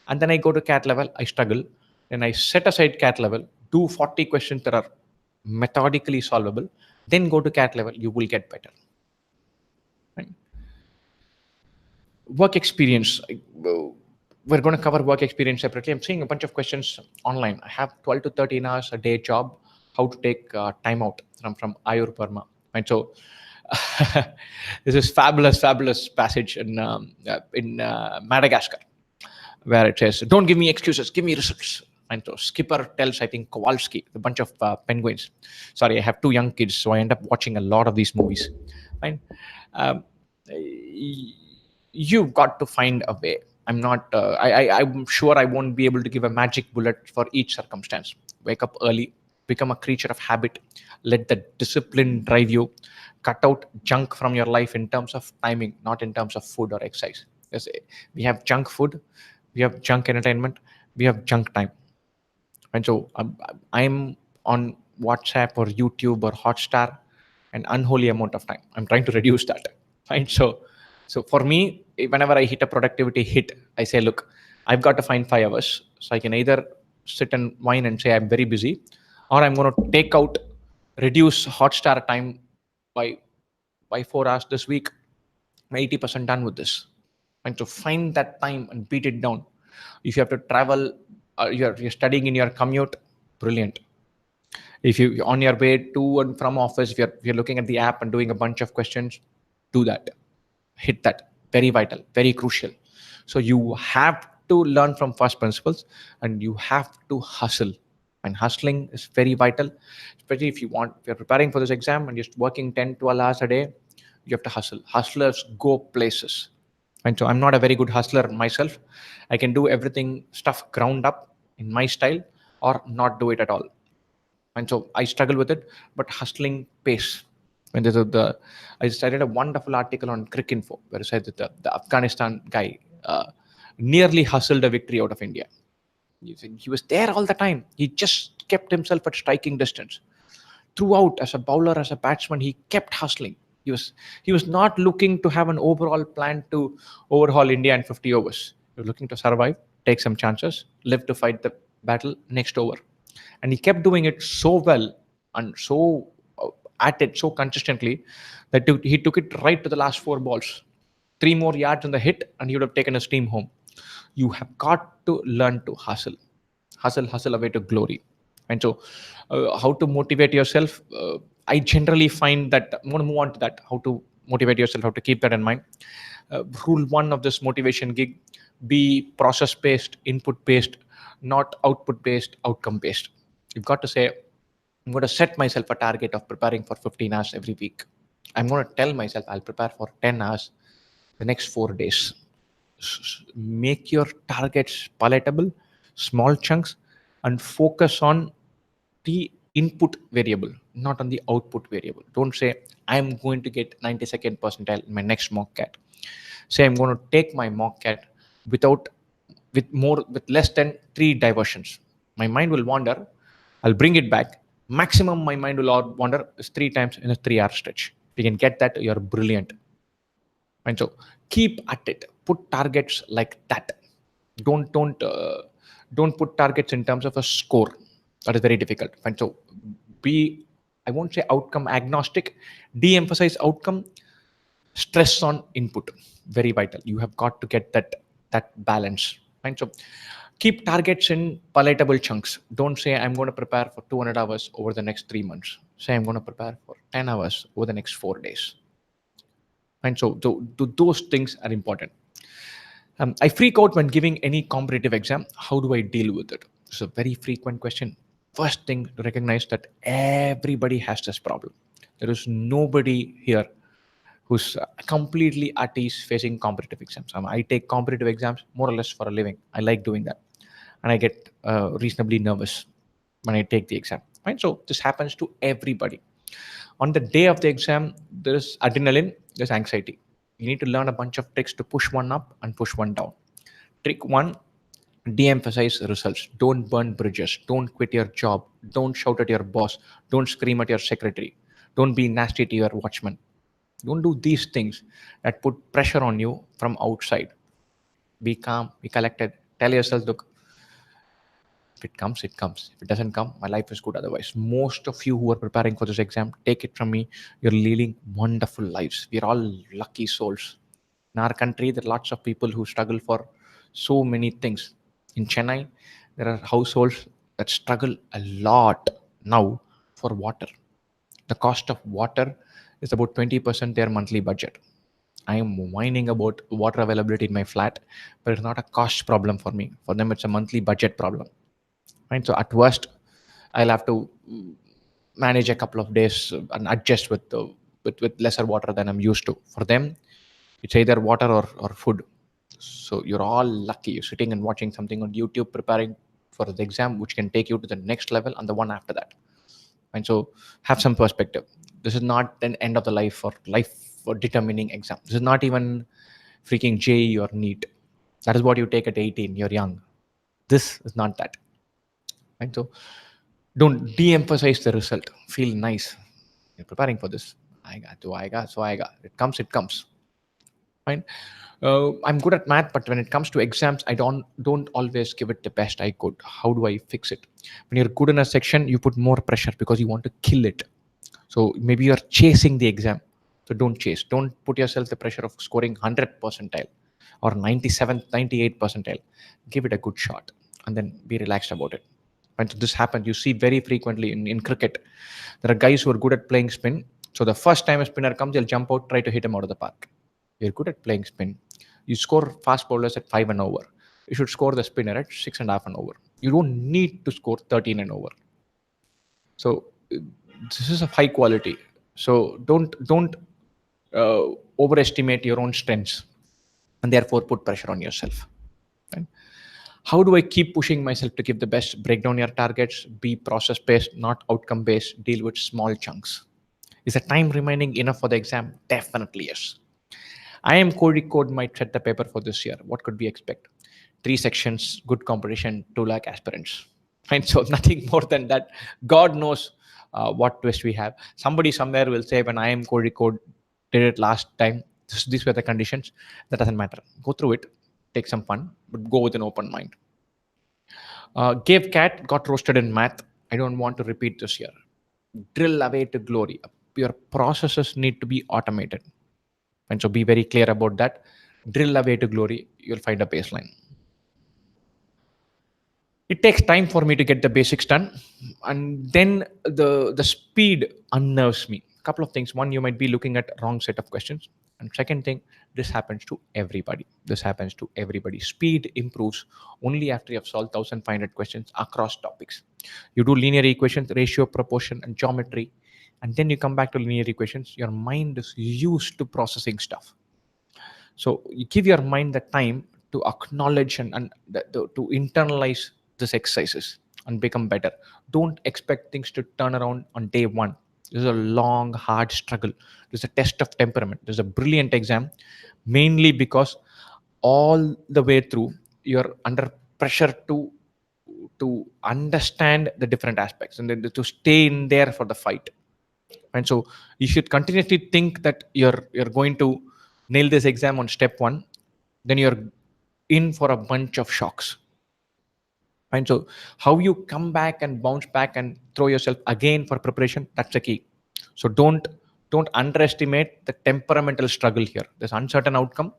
And then I go to cat level, I struggle. Then I set aside cat level, do 40 questions that are methodically solvable. Then go to cat level, you will get better. Right? Work experience. We're going to cover work experience separately. I'm seeing a bunch of questions online. I have 12 to 13 hours a day job. How to take time out from Ayur Parma. And so this is fabulous passage in Madagascar, where it says, "Don't give me excuses, give me results." And so Skipper tells, I think, Kowalski, a bunch of penguins. Sorry, I have 2 young kids, so I end up watching a lot of these movies. Fine. You've got to find a way. I'm sure I won't be able to give a magic bullet for each circumstance. Wake up early, become a creature of habit, let the discipline drive you, cut out junk from your life in terms of timing, not in terms of food or exercise. We have junk food, we have junk entertainment, we have junk time. And so I'm on WhatsApp or YouTube or Hotstar an unholy amount of time. I'm trying to reduce that. Right? So for me, whenever I hit a productivity hit, I say, look, I've got to find 5 hours. So I can either sit and whine and say I'm very busy, or I'm going to reduce Hotstar time by 4 hours this week. I'm 80% done with this. And to find that time and beat it down. If you have to travel, you're studying in your commute, brilliant. If you're on your way to and from office, if you're looking at the app and doing a bunch of questions, do that. Hit that. Very vital, very crucial. So you have to learn from first principles and you have to hustle. And hustling is very vital, especially if you're preparing for this exam and just working 10, 12 hours a day, you have to hustle. Hustlers go places. And so I'm not a very good hustler myself. I can do everything stuff ground up in my style or not do it at all. And so I struggle with it, but hustling pays. And I read a wonderful article on Cricinfo where it said that the Afghanistan guy nearly hustled a victory out of India. He was there all the time. He just kept himself at striking distance. Throughout, as a bowler, as a batsman, he kept hustling. He was not looking to have an overall plan to overhaul India in 50 overs. He was looking to survive, take some chances, live to fight the battle next over. And he kept doing it so well and so at it so consistently that he took it right to the last four balls. Three more yards on the hit, and he would have taken his team home. You have got to learn to hustle away to glory. And so, how to motivate yourself? I generally find that I'm going to move on to that. How to motivate yourself? How to keep that in mind? Rule one of this motivation gig: be process based, input based, not output based, outcome based. You've got to say, I'm going to set myself a target of preparing for 15 hours every week. I'm going to tell myself I'll prepare for 10 hours the next 4 days. Make your targets palatable, small chunks, and focus on the input variable, not on the output variable. Don't say I'm going to get 92nd percentile in my next mock cat. Say I'm going to take my mock cat without with less than 3 diversions. My mind will wander. I'll bring it back. Maximum my mind will wander is 3 times in a 3 hour stretch. If you can get that, you're brilliant. And so keep at it. Put targets like that. Don't put targets in terms of a score. That is very difficult. And so be, I won't say outcome agnostic. De-emphasize outcome. Stress on input. Very vital. You have got to get that balance. And so keep targets in palatable chunks. Don't say I'm going to prepare for 200 hours over the next 3 months. Say I'm going to prepare for 10 hours over the next 4 days. And so those things are important. I freak out when giving any competitive exam. How do I deal with it? It's a very frequent question. First thing to recognize that everybody has this problem. There is nobody here who's completely at ease facing competitive exams. I take competitive exams more or less for a living. I like doing that. And I get reasonably nervous when I take the exam. Right? So this happens to everybody. On the day of the exam, there's adrenaline, there's anxiety. You need to learn a bunch of tricks to push one up and push one down. Trick one: de-emphasize results. Don't burn bridges. Don't quit your job. Don't shout at your boss. Don't scream at your secretary. Don't be nasty to your watchman. Don't do these things that put pressure on you from outside. Be calm, be collected. Tell yourself, look, if it comes, it comes. If it doesn't come, my life is good otherwise. Most of you who are preparing for this exam, take it from me, you're leading wonderful lives. We're all lucky souls. In our country, there are lots of people who struggle for so many things. In Chennai, there are households that struggle a lot now for water. The cost of water is about 20% their monthly budget. I am whining about water availability in my flat, but it's not a cost problem for me. For them, it's a monthly budget problem. Right? So at worst, I'll have to manage a couple of days and adjust with lesser water than I'm used to. For them, it's either water or food. So you're all lucky. You're sitting and watching something on YouTube, preparing for the exam, which can take you to the next level and the one after that. And so have some perspective. This is not an end of the life for determining exam. This is not even freaking JEE or NEET. That is what you take at 18. You're young. This is not that. Right? So don't de-emphasize the result. Feel nice. You're preparing for this. I got. It comes. Fine. I'm good at math, but when it comes to exams, I don't always give it the best I could. How do I fix it? When you're good in a section, you put more pressure because you want to kill it. So maybe you're chasing the exam. So don't chase. Don't put yourself the pressure of scoring 100 percentile or 97th, 98 percentile. Give it a good shot and then be relaxed about it. And so this happens. You see very frequently in cricket. There are guys who are good at playing spin. So the first time a spinner comes, they'll jump out, try to hit him out of the park. You're good at playing spin. You score fast bowlers at 5 and over. You should score the spinner at 6.5 and over. You don't need to score 13 and over. So this is of high quality. So don't overestimate your own strengths and therefore put pressure on yourself. Right? How do I keep pushing myself to give the best? Break down your targets. Be process based, not outcome based. Deal with small chunks. Is the time remaining enough for the exam? Definitely yes. I am code might set the paper for this year. What could we expect? Three sections, good competition, 2 lakh aspirants. Fine. So nothing more than that. God knows what twist we have. Somebody somewhere will say, when I am code did it last time, these were the conditions. That doesn't matter. Go through it, take some fun, but go with an open mind. Gave cat, got roasted in math. I don't want to repeat this year. Drill away to glory. Your processes need to be automated. And so be very clear about that. Drill away to glory. You'll find a baseline. It takes time for me to get the basics done, and then the speed unnerves me. A couple of things. One, you might be looking at wrong set of questions, and second thing, this happens to everybody. Speed improves only after you have solved 1500 questions across topics. You do linear equations, ratio, proportion, and geometry, and then you come back to linear equations. Your mind is used to processing stuff. So you give your mind the time to acknowledge and to internalize these exercises and become better. Don't expect things to turn around on day one. This is a long, hard struggle. This is a test of temperament. This is a brilliant exam, mainly because all the way through you're under pressure to understand the different aspects and then to stay in there for the fight. And so you should continuously think that you're going to nail this exam on step one. Then you're in for a bunch of shocks. And so how you come back and bounce back and throw yourself again for preparation, that's the key. So don't underestimate the temperamental struggle here. There's uncertain outcome,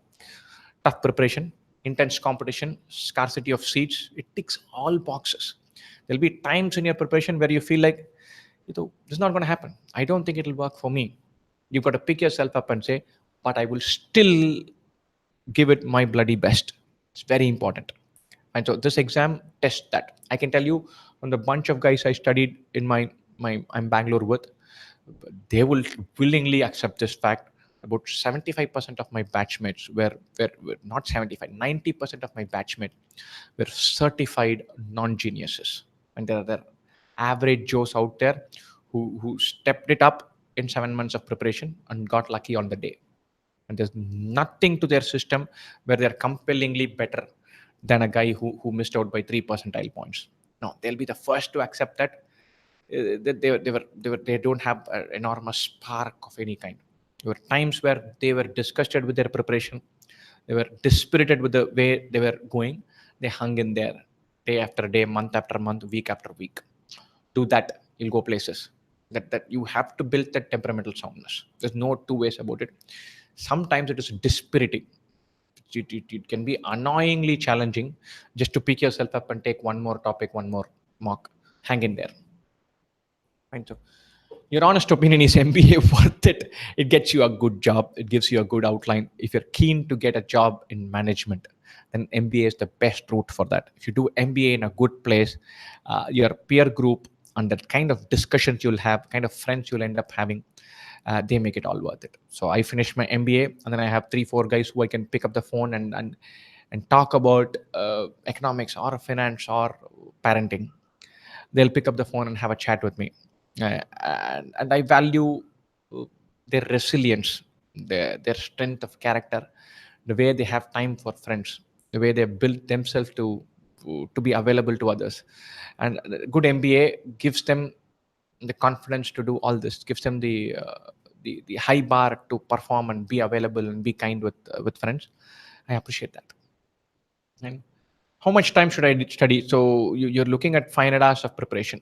tough preparation, intense competition, scarcity of seats. It ticks all boxes. There'll be times in your preparation where you feel like, this is not going to happen. I don't think it'll work for me. You've got to pick yourself up and say, but I will still give it my bloody best. It's very important. And so this exam tests that. I can tell you, from the bunch of guys I studied in my I'm Bangalore with, they will willingly accept this fact. About 75% of my batchmates were not 75, 90% of my batchmates were certified non-geniuses. And there are average Joes out there who stepped it up in 7 months of preparation and got lucky on the day. And there's nothing to their system where they're compellingly better than a guy who missed out by 3 percentile points. No, they'll be the first to accept that they don't have an enormous spark of any kind. There were times where they were disgusted with their preparation. They were dispirited with the way they were going. They hung in there day after day, month after month, week after week. Do that, you'll go places. That you have to build that temperamental soundness. There's no two ways about it. Sometimes it is dispiriting. It can be annoyingly challenging just to pick yourself up and take one more topic, one more mock. Hang in there. Fine. So your honest opinion, is MBA worth it? It gets you a good job. It gives you a good outline. If you're keen to get a job in management, then MBA is the best route for that. If you do MBA in a good place, your peer group and the kind of discussions you'll have, kind of friends you'll end up having, they make it all worth it. So I finished my MBA, and then I have 3-4 guys who I can pick up the phone and talk about economics or finance or parenting. They'll pick up the phone and have a chat with me. And I value their resilience, their strength of character, the way they have time for friends, the way they built themselves to be available to others. And good MBA gives them the confidence to do all this, gives them the high bar to perform and be available and be kind with friends. I appreciate that. And how much time should I study? So you're looking at 500 hours of preparation,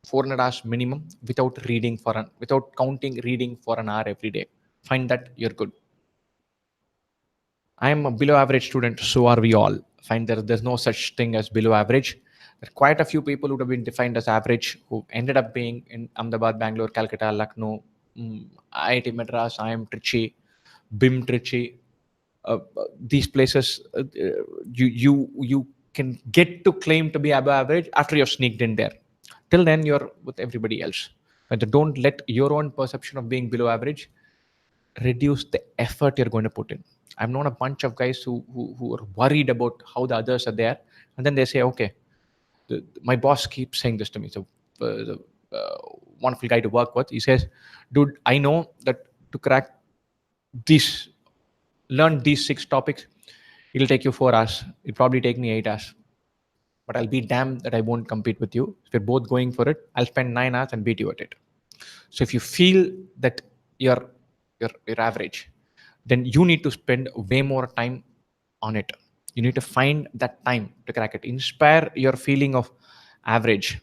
400 hours minimum, without counting reading for an hour every day. Find that you're good. I am a below average student, so are we all. Find there's no such thing as below average. There are quite a few people who have been defined as average who ended up being in Ahmedabad, Bangalore, Calcutta, Lucknow, IIT Madras, IIM Trichy, BIM Trichy. These places, you can get to claim to be above average after you've sneaked in there. Till then, you're with everybody else. But don't let your own perception of being below average reduce the effort you're going to put in. I've known a bunch of guys who are worried about how the others are there, and then they say, okay, my boss keeps saying this to me. So the wonderful guy to work with, he says, dude, I know that to crack this learn these 6 topics. It'll take you 4 hours. It'll probably take me 8 hours. But I'll be damned that I won't compete with you. If we're both going for it, I'll spend 9 hours and beat you at it. So if you feel that you're you're average, then you need to spend way more time on it. You need to find that time to crack it. Inspire your feeling of average.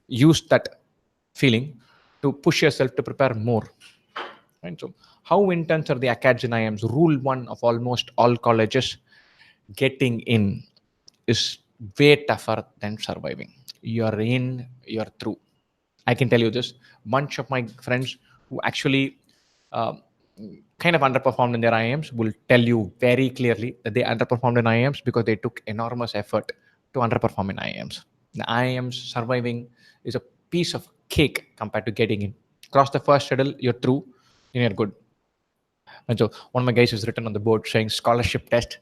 Use that feeling to push yourself to prepare more. Right? So how intense are the acads and IMs? Rule one of almost all colleges: getting in is way tougher than surviving. You're in, you're through. I can tell you this. Bunch of my friends who actually uh, kind of underperformed in their IIMs will tell you very clearly that they underperformed in IIMs because they took enormous effort to underperform in IIMs. The IIMs surviving is a piece of cake compared to getting in. Cross the first hurdle, you're through, and you're good. And so one of my guys was written on the board saying scholarship test.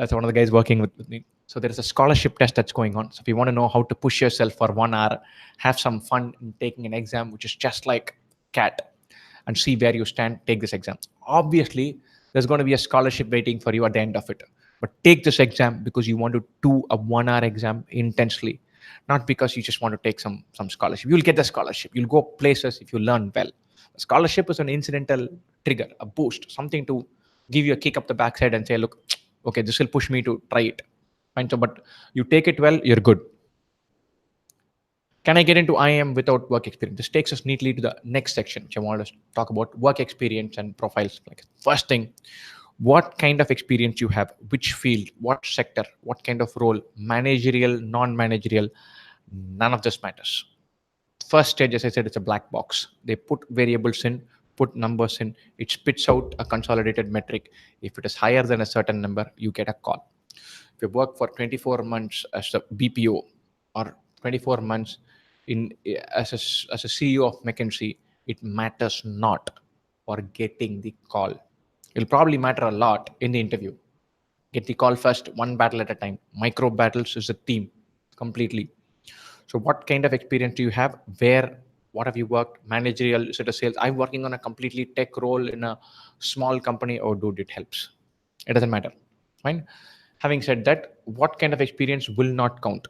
So one of the guys working with me. So there is a scholarship test that's going on. So if you want to know how to push yourself for 1 hour, have some fun in taking an exam, which is just like CAT, and see where you stand, take this exam. Obviously, there's going to be a scholarship waiting for you at the end of it. But take this exam because you want to do a 1 hour exam intensely, not because you just want to take some scholarship. You'll get the scholarship. You'll go places if you learn well. A scholarship is an incidental trigger, a boost, something to give you a kick up the backside and say, look, okay, this will push me to try it. Fine. So, but you take it well, you're good. Can I get into IIM without work experience? This takes us neatly to the next section, which I want to talk about work experience and profiles. Like first thing, what kind of experience you have, which field, what sector, what kind of role, managerial, non-managerial, none of this matters. First stage, as I said, it's a black box. They put variables in, put numbers in, it spits out a consolidated metric. If it is higher than a certain number, you get a call. If you work for 24 months as a BPO or 24 months in as a CEO of McKinsey, it matters not for getting the call. It'll probably matter a lot in the interview. Get the call first, one battle at a time. Micro battles is a team completely. So, what kind of experience do you have? Where? What have you worked? Managerial? Is it a sales? I'm working on a completely tech role in a small company. Oh, dude, it helps. It doesn't matter. Fine. Having said that, what kind of experience will not count?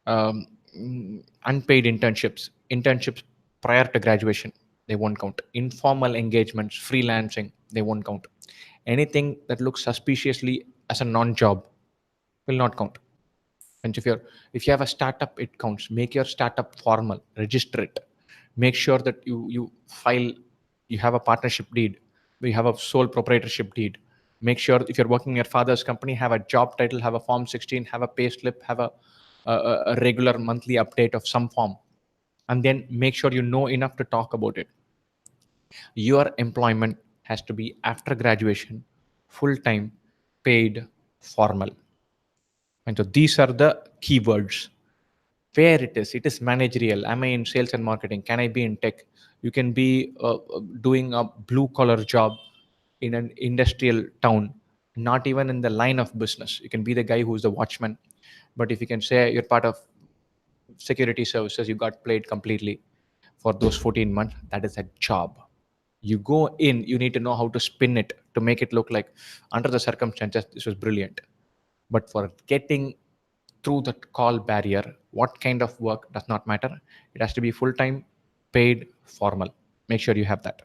Unpaid internships prior to graduation, they won't count. Informal engagements, freelancing, they won't count. Anything that looks suspiciously as a non-job will not count. And if you have a startup, it counts. Make your startup formal, register it. Make sure that you file, you have a partnership deed, you have a sole proprietorship deed. Make sure if you're working in your father's company, have a job title, have a form 16, have a pay slip, have a regular monthly update of some form. And then make sure you know enough to talk about it. Your employment has to be after graduation, full time, paid, formal. And so these are the keywords. Where it is managerial. Am I in sales and marketing? Can I be in tech? You can be doing a blue collar job in an industrial town, not even in the line of business. You can be the guy who's the watchman. But if you can say you're part of security services, you got played completely for those 14 months, that is a job. You go in, you need to know how to spin it to make it look like under the circumstances this was brilliant. But for getting through that call barrier, what kind of work does not matter. It has to be full time, paid, formal. Make sure you have that.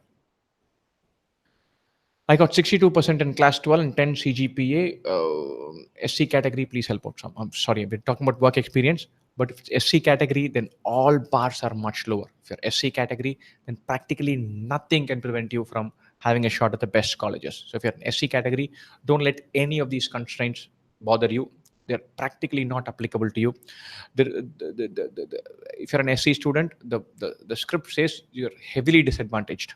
I got 62% in class 12 and 10 CGPA. SC category, please help out. I'm sorry, I've been talking about work experience, but if it's SC category, then all bars are much lower. If you're SC category, then practically nothing can prevent you from having a shot at the best colleges. So if you're an SC category, don't let any of these constraints bother you. They're practically not applicable to you. If you're an SC student, the script says you're heavily disadvantaged.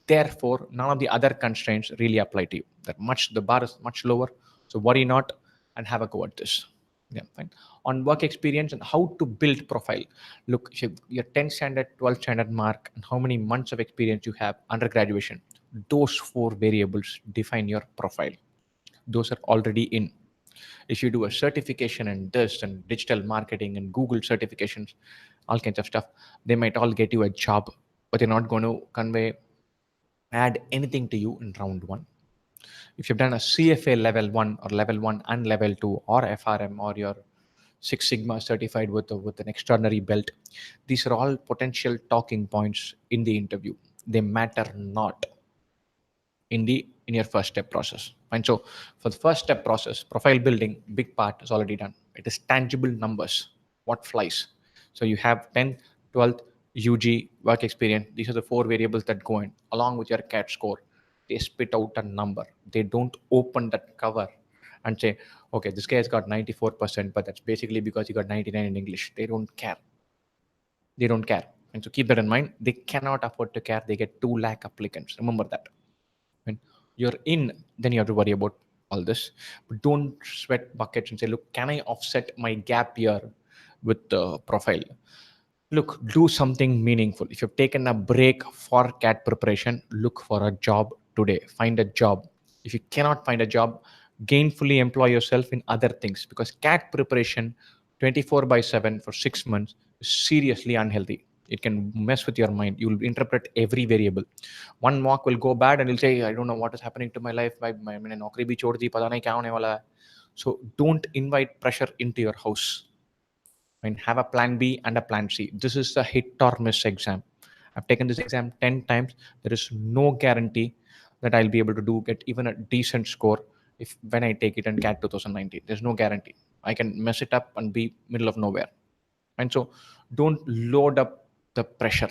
Therefore, none of the other constraints really apply to you. The bar is much lower. So worry not and have a go at this. Yeah, fine. On work experience and how to build profile. Look, if your 10th standard, 12th standard mark, and how many months of experience you have under graduation, those 4 variables define your profile. Those are already in. If you do a certification in this and digital marketing and Google certifications, all kinds of stuff, they might all get you a job, but they're not going to add anything to you in round one. If you've done a CFA level 1 or level 1 and level 2 or FRM or your Six Sigma certified with an extraordinary belt, these are all potential talking points in the interview. They matter not in your first step process. And so for the first step process, profile building, big part is already done. It is tangible numbers, what flies. So you have 10th, 12th, UG, work experience. These are the four variables that go in along with your CAT score. They spit out a number. They don't open that cover and say, okay, this guy has got 94%, but that's basically because he got 99 in English. They don't care. They don't care. And so keep that in mind. They cannot afford to care. They get 2 lakh applicants. Remember that. When you're in, then you have to worry about all this. But don't sweat buckets and say, look, can I offset my gap year with the profile? Look, do something meaningful. If you've taken a break for CAT preparation, look for a job today. Find a job. If you cannot find a job, gainfully employ yourself in other things, because CAT preparation 24 by 7 for 6 months is seriously unhealthy. It can mess with your mind. You'll interpret every variable. One mock will go bad and you'll say, I don't know what is happening to my life. मैंने नौकरी भी छोड़ दी, पता नहीं क्या होने वाला है. So don't invite pressure into your house. And have a plan B and a plan C. This is a hit or miss exam. I've taken this exam 10 times. There is no guarantee that I'll be able to get even a decent score if when I take it in CAT 2019. There's no guarantee. I can mess it up and be middle of nowhere. And so don't load up the pressure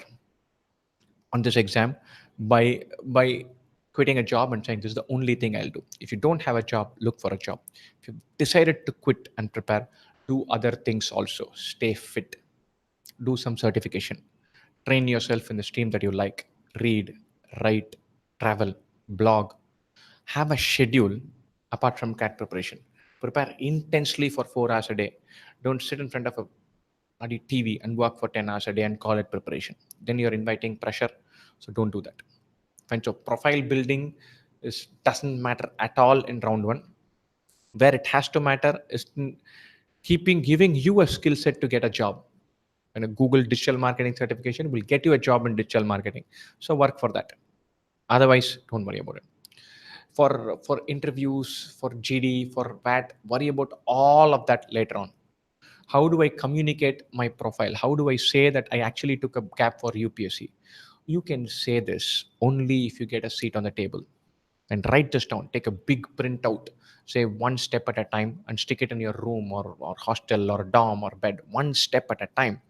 on this exam by quitting a job and saying this is the only thing I'll do. If you don't have a job, look for a job. If you've decided to quit and prepare, do other things also. Stay fit, do some certification, train yourself in the stream that you like, read, write, travel, blog. Have a schedule apart from CAT preparation. Prepare intensely for 4 hours a day. Don't sit in front of a bloody TV and work for 10 hours a day and call it preparation. Then you're inviting pressure. So don't do that. And so profile building doesn't matter at all in round one. Where it has to matter is in giving you a skill set to get a job. And a Google digital marketing certification will get you a job in digital marketing. So work for that. Otherwise, don't worry about it. For interviews, for GD, for VAT, worry about all of that later on. How do I communicate my profile? How do I say that I actually took a gap for UPSC? You can say this only if you get a seat on the table. And write this down. Take a big printout, say one step at a time, and stick it in your room or hostel or dorm or bed, one step at a time.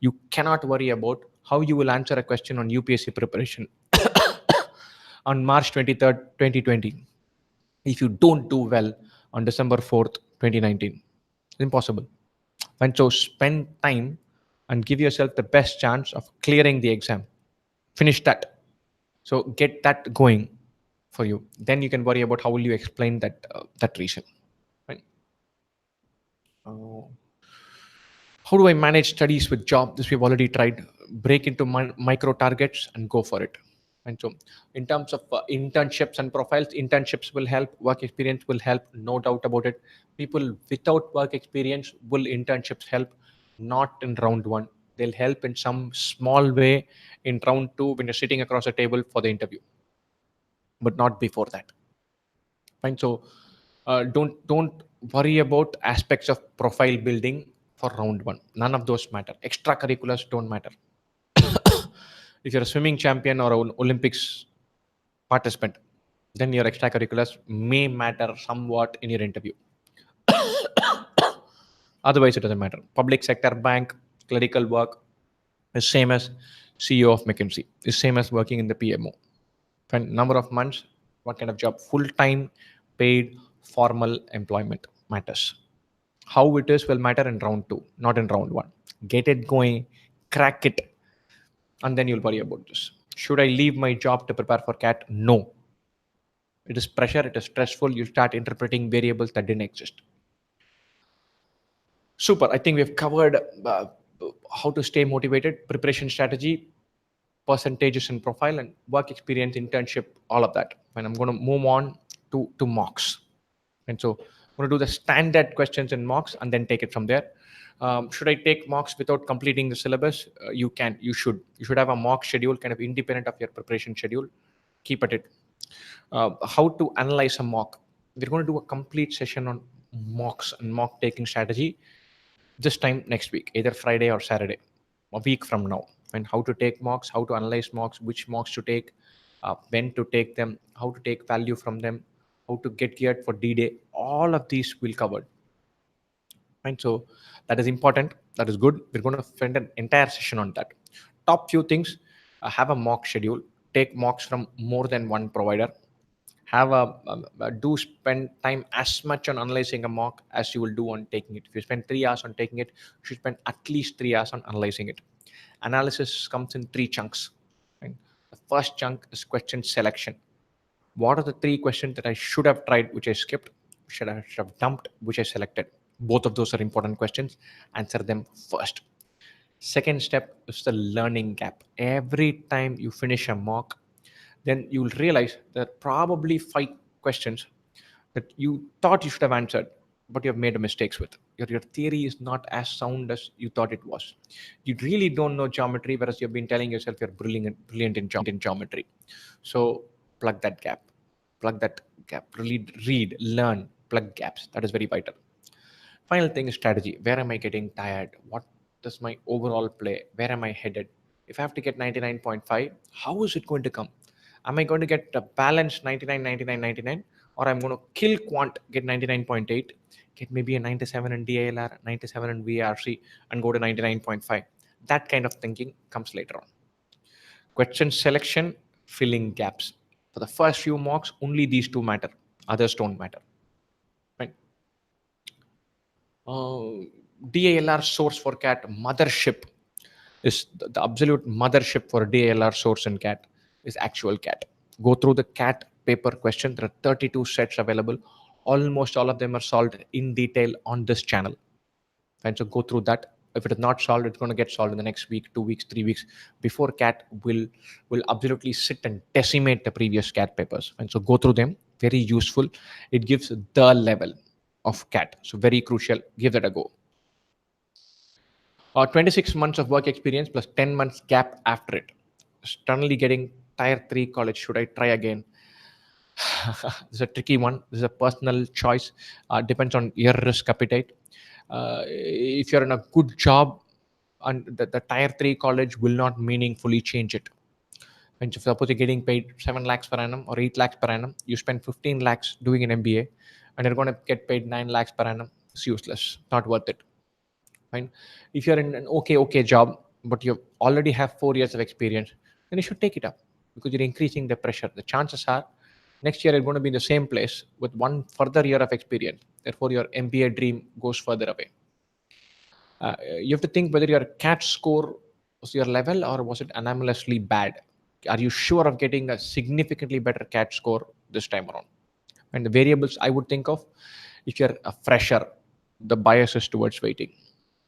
You cannot worry about how you will answer a question on UPSC preparation on March 23rd, 2020, if you don't do well on December 4th, 2019. It's impossible. And so spend time and give yourself the best chance of clearing the exam. Finish that. So get that going for you. Then you can worry about how will you explain that reason. Right? Uh, how do I manage studies with job? This we've already tried. Break into micro targets and go for it. And so in terms of internships and profiles, internships will help, work experience will help, no doubt about it. People without work experience, will internships help? Not in round one. They'll help in some small way in round two when you're sitting across a table for the interview, but not before that. Fine. So don't worry about aspects of profile building for round one. None of those matter. Extracurriculars don't matter. If you're a swimming champion or an Olympics participant, then your extracurriculars may matter somewhat in your interview. Otherwise, it doesn't matter. Public sector bank, clerical work is same as CEO of McKinsey. Is same as working in the PMO. And number of months, what kind of job? Full time, paid, formal employment matters. How it is will matter in round two, not in round one. Get it going, crack it, and then you'll worry about this. Should I leave my job to prepare for CAT? No. It is pressure, it is stressful. You start interpreting variables that didn't exist. Super. I think we've covered how to stay motivated, preparation strategy, percentages and profile, and work experience, internship, all of that. And I'm going to move on to mocks. And so I'm going to do the standard questions in mocks and then take it from there. Should I take mocks without completing the syllabus? You can, you should have a mock schedule kind of independent of your preparation schedule. Keep at it. How to analyze a mock. We're going to do a complete session on mocks and mock taking strategy this time next week, either Friday or Saturday, a week from now. And how to take mocks, how to analyze mocks, which mocks to take, when to take them, how to take value from them, how to get geared for D-Day. All of these will cover. Right, so that is important, that is good. We're going to spend an entire session on that. Top few things: have a mock schedule, take mocks from more than one provider, have do spend time as much on analyzing a mock as you will do on taking it. If you spend 3 hours on taking it, you should spend at least 3 hours on analyzing it. Analysis comes in three chunks, right? The first chunk is question selection. What are the three questions that I should have tried, which I skipped, should have dumped, which I selected? Both of those are important questions. Answer them first. Second step is the learning gap. Every time you finish a mock, then you'll realize there are probably 5 questions that you thought you should have answered, but you have made mistakes with. Your theory is not as sound as you thought it was. You really don't know geometry, whereas you've been telling yourself you're brilliant in geometry. So plug that gap. Plug that gap. Really read, learn, plug gaps. That is very vital. Final thing is strategy. Where am I getting tired? What does my overall play? Where am I headed? If I have to get 99.5, how is it going to come? Am I going to get a balanced 99, 99, 99? Or I'm going to kill quant, get 99.8, get maybe a 97 in DALR, 97 in VRC, and go to 99.5? That kind of thinking comes later on. Question selection, filling gaps. For the first few mocks, only these two matter. Others don't matter. Right? uh, DALR source for cat mothership is the absolute mothership for DALR source in cat is actual cat. Go through the cat paper question. There are 32 sets available. Almost all of them are solved in detail on this channel. And so go through that. If it is not solved, it's going to get solved in the next week, 2 weeks, 3 weeks. Before cat will absolutely sit and decimate the previous cat papers. And so go through them. Very useful. It gives the level of cat. So very crucial. Give that a go. 26 months of work experience plus 10 months gap after it. Suddenly getting tier 3 college. Should I try again? This is a tricky one. This is a personal choice. Depends on your risk appetite. If you're in a good job, and the tier 3 college will not meaningfully change it. And so suppose you're getting paid 7 lakhs per annum or 8 lakhs per annum, you spend 15 lakhs doing an MBA, and you're going to get paid 9 lakhs per annum. It's useless. Not worth it. Fine. If you're in an okay job, but you already have 4 years of experience, then you should take it up because you're increasing the pressure. The chances are next year you're going to be in the same place with one further year of experience. Therefore, your MBA dream goes further away. You have to think whether your CAT score was your level or was it anomalously bad. Are you sure of getting a significantly better CAT score this time around? And the variables I would think of: if you're a fresher, the bias is towards waiting.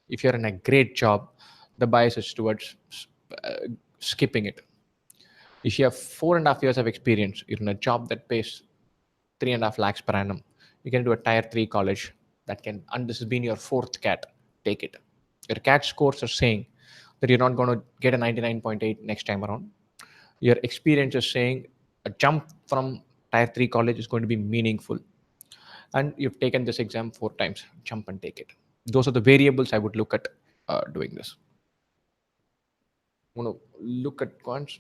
If you're in a great job, the bias is towards skipping it. If you have 4.5 years of experience, you're in a job that pays 3.5 lakhs per annum, you can do a tier 3 college that can, and this has been your fourth CAT, take it. Your CAT scores are saying that you're not going to get a 99.8 next time around. Your experience is saying a jump from tier 3 college is going to be meaningful. And you've taken this exam 4 times, jump and take it. Those are the variables I would look at doing this. I'm going to look at quants.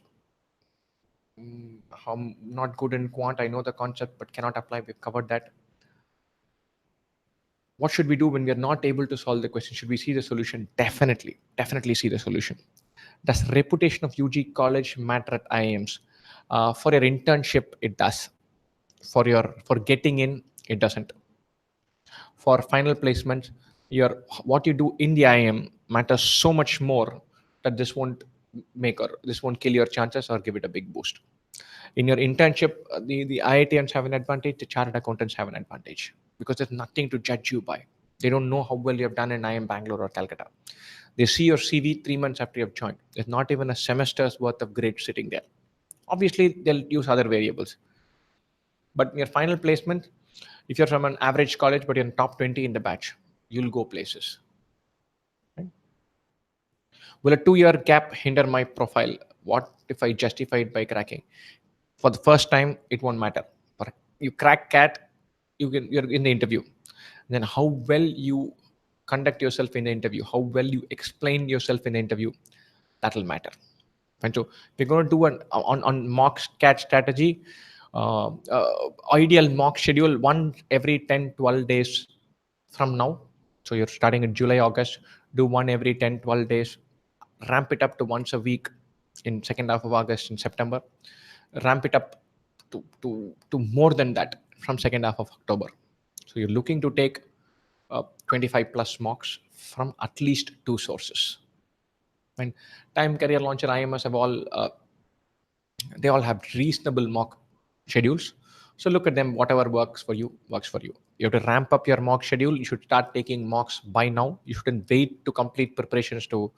I'm not good in quant. I know the concept, but cannot apply. We've covered that. What should we do when we are not able to solve the question? Should we see the solution? Definitely see the solution. Does reputation of UG college matter at IIMs? For your internship, it does. For getting in, it doesn't. For final placements, your what you do in the IIM matters so much more that this won't kill your chances or give it a big boost. In your internship, the IITians have an advantage, the chartered accountants have an advantage because there's nothing to judge you by. They don't know how well you have done in IIM Bangalore or Calcutta. They see your CV 3 months after you have joined. There's not even a semester's worth of grades sitting there. Obviously, they'll use other variables. But in your final placement, if you're from an average college but you're in top 20 in the batch, you'll go places. Right? Will a 2-year gap hinder my profile? What if I justify it by cracking? For the first time, it won't matter. But you crack cat, you're in the interview. Then how well you conduct yourself in the interview, how well you explain yourself in the interview, that'll matter. And so we're going to do an on mock cat strategy. Ideal mock schedule one every 10-12 days from now. So you're starting in July, August. Do one every 10-12 days. Ramp it up to once a week in second half of August and September. Ramp it up to more than that from second half of October. So you're looking to take 25 plus mocks from at least two sources. And Time, Career Launcher, IMS have all they all have reasonable mock schedules. So look at them. Whatever works for you works for you. You have to ramp up your mock schedule. You should start taking mocks by now. You shouldn't wait to complete preparations to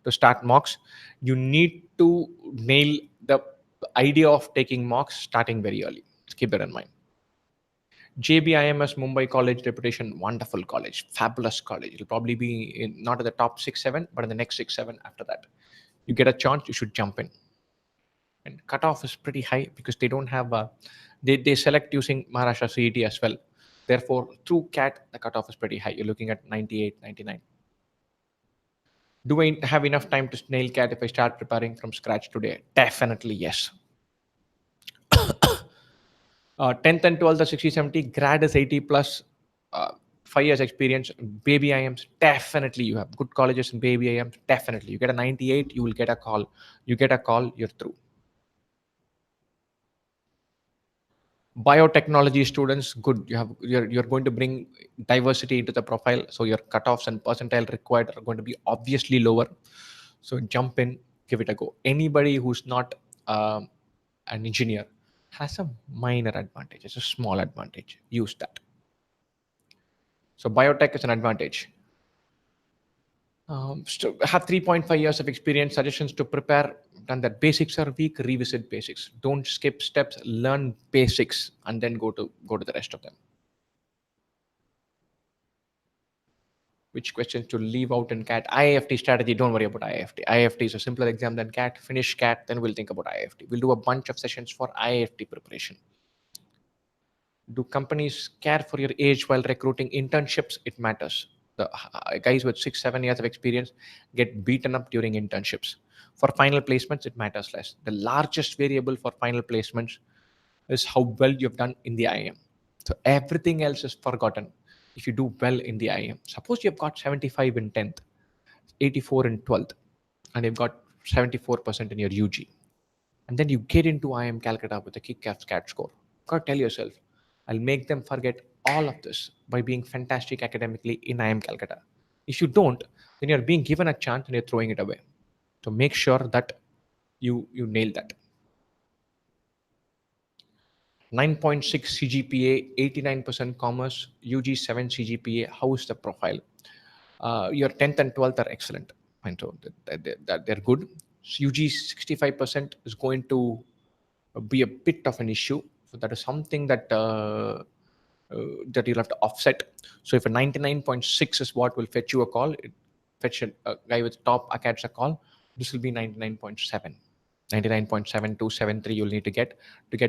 start mocks. You need to nail the idea of taking mocks starting very early. Just keep that in mind. JBIMS Mumbai College reputation, wonderful college, fabulous college. It'll probably be not at the top 6-7, but in the next 6-7 after that. You get a chance, you should jump in. And cutoff is pretty high because they don't have they select using Maharashtra CET as well. Therefore, through CAT, the cutoff is pretty high. You're looking at 98, 99. Do I have enough time to nail CAT if I start preparing from scratch today? Definitely yes. 10th and 12th are 60, 70. Grad is 80 plus. 5 years experience. Baby IMs, definitely you have good colleges in baby IMs. Definitely. You get a 98, you will get a call. You get a call, you're through. Biotechnology students, good. You're going to bring diversity into the profile. So your cutoffs and percentile required are going to be obviously lower. So jump in, give it a go. Anybody who's not an engineer has a minor advantage. It's a small advantage. Use that. So biotech is an advantage. Have 3.5 years of experience. Suggestions to prepare. Done that. Basics are weak. Revisit basics. Don't skip steps. Learn basics and then go to the rest of them. Which questions to leave out in CAT? IIFT strategy. Don't worry about IIFT. IIFT is a simpler exam than CAT. Finish CAT, then we'll think about IIFT. We'll do a bunch of sessions for IIFT preparation. Do companies care for your age while recruiting internships? It matters. The guys with 6-7 years of experience get beaten up during internships. For final placements, it matters less. The largest variable for final placements is how well you've done in the IIM. So everything else is forgotten if you do well in the IIM. Suppose you've got 75 in 10th, 84 in 12th, and you've got 74% in your UG. And then you get into IIM Calcutta with a kick-ass CAT score. You've got to tell yourself, I'll make them forget all of this by being fantastic academically in IIM Calcutta. If you don't, then you're being given a chance and you're throwing it away. So make sure that you nail that. 9.6 CGPA, 89% commerce, UG 7 CGPA. How is the profile? Your 10th and 12th are excellent. And so they're good. UG 65% is going to be a bit of an issue. So that is something that you'll have to offset. So if a 99.6 is what will fetch you a call, fetch a guy with top ACADS a call, this will be 99.7. 99.7273 you'll need to get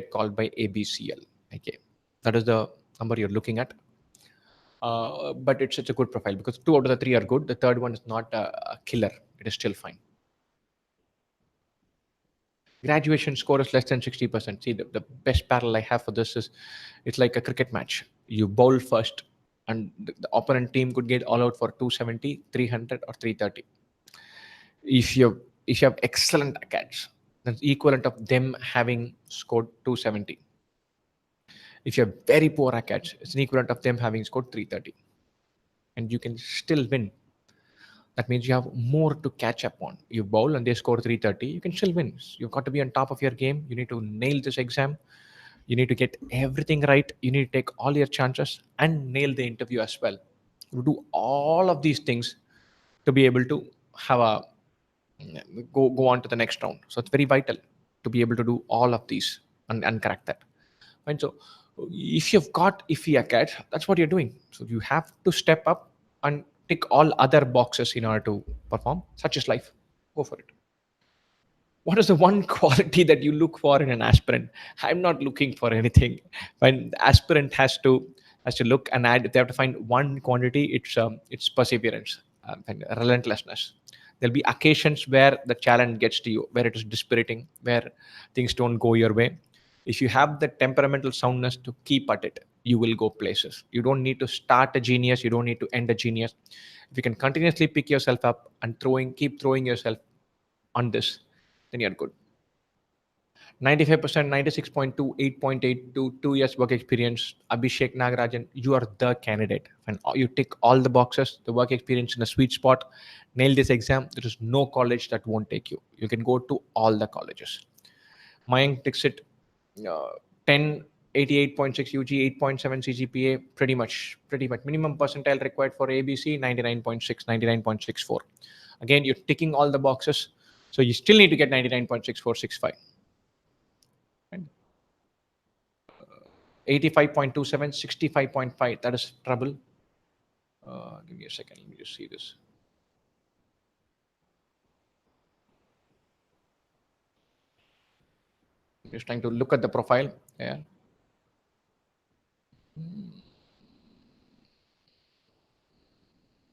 called by ABCL. Okay, that is the number you're looking at. But it's such a good profile because 2 out of the 3 are good. The third one is not a killer. It is still fine. Graduation score is less than 60%. See, the best parallel I have for this is it's like a cricket match. You bowl first, and the opponent team could get all out for 270, 300, or 330. If you have excellent catch, that's equivalent of them having scored 270. If you have very poor catch, it's an equivalent of them having scored 330, and you can still win. That means you have more to catch up on. You bowl and they score 330, you can still win. You've got to be on top of your game. You need to nail this exam. You need to get everything right. You need to take all your chances and nail the interview as well. You do all of these things to be able to have a go on to the next round. So it's very vital to be able to do all of these and crack that. And so if you've got iffy ACADS, that's what you're doing. So you have to step up and tick all other boxes in order to perform. Such is life. Go for it. What is the one quality that you look for in an aspirant? I'm not looking for anything. When the aspirant has to look and add, if they have to find one quantity, it's perseverance, and relentlessness. There'll be occasions where the challenge gets to you, where it is dispiriting, where things don't go your way. If you have the temperamental soundness to keep at it, you will go places. You don't need to start a genius, you don't need to end a genius. If you can continuously pick yourself up and keep throwing yourself on this, then you're good. 95%, 96.2, 8.8 to 2 years work experience. Abhishek Nagarajan, you are the candidate. When you tick all the boxes, the work experience in a sweet spot, nail this exam. There is no college that won't take you. You can go to all the colleges. Mayank ticks it, uh, 10, 88.6 UG, 8.7 CGPA, pretty much. Minimum percentile required for ABC, 99.6, 99.64. Again, you're ticking all the boxes. So you still need to get 99.6465. 85.27, 65.5. That is trouble. Give me a second. Let me just see this. I'm just trying to look at the profile. Yeah.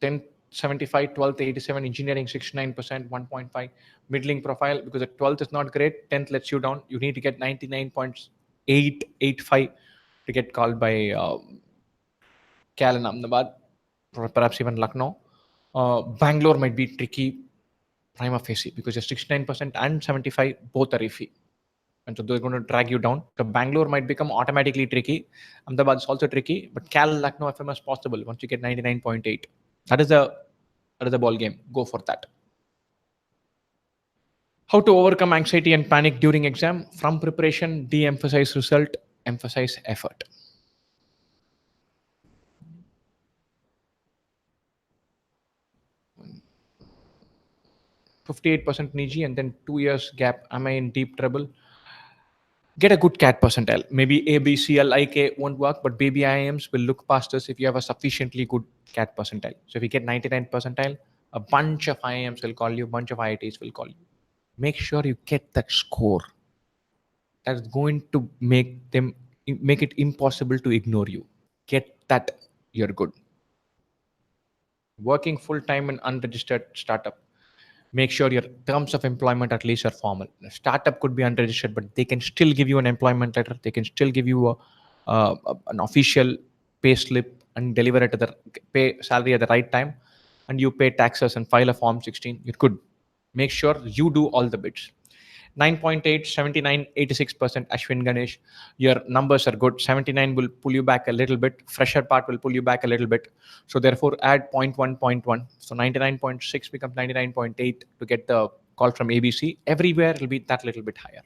10, 75, 12th, 87, engineering 69%, 1.5. Middling profile, because the 12th is not great, 10th lets you down. You need to get 99.885 to get called by Cal and Ahmedabad, perhaps even Lucknow. Bangalore might be tricky prima facie because you're 69% and 75, both are iffy. And so they're going to drag you down. So Bangalore might become automatically tricky. Ahmedabad is also tricky, but Cal, Lucknow, FM is possible once you get 99.8. That is the ball game. Go for that. How to overcome anxiety and panic during exam? From preparation, de-emphasize result, emphasize effort. 58% Niji and then 2 years gap. Am I in deep trouble? Get a good CAT percentile. Maybe A, B, C, L, I, K won't work, but baby IIMs will look past us if you have a sufficiently good CAT percentile. So if you get 99 percentile, a bunch of IIMs will call you, a bunch of IITs will call you. Make sure you get that score. That is going to make it impossible to ignore you. Get that, you're good. Working full time in unregistered startup, make sure your terms of employment at least are formal. A startup could be unregistered, but they can still give you an employment letter. They can still give you an official pay slip and deliver it to the pay salary at the right time, and you pay taxes and file a form 16. You're good. Make sure you do all the bits. 9.8, 79, 86% Ashwin Ganesh. Your numbers are good. 79 will pull you back a little bit. Fresher part will pull you back a little bit. So therefore add 0.1, 0.1. So 99.6 becomes 99.8 to get the call from ABC. Everywhere will be that little bit higher.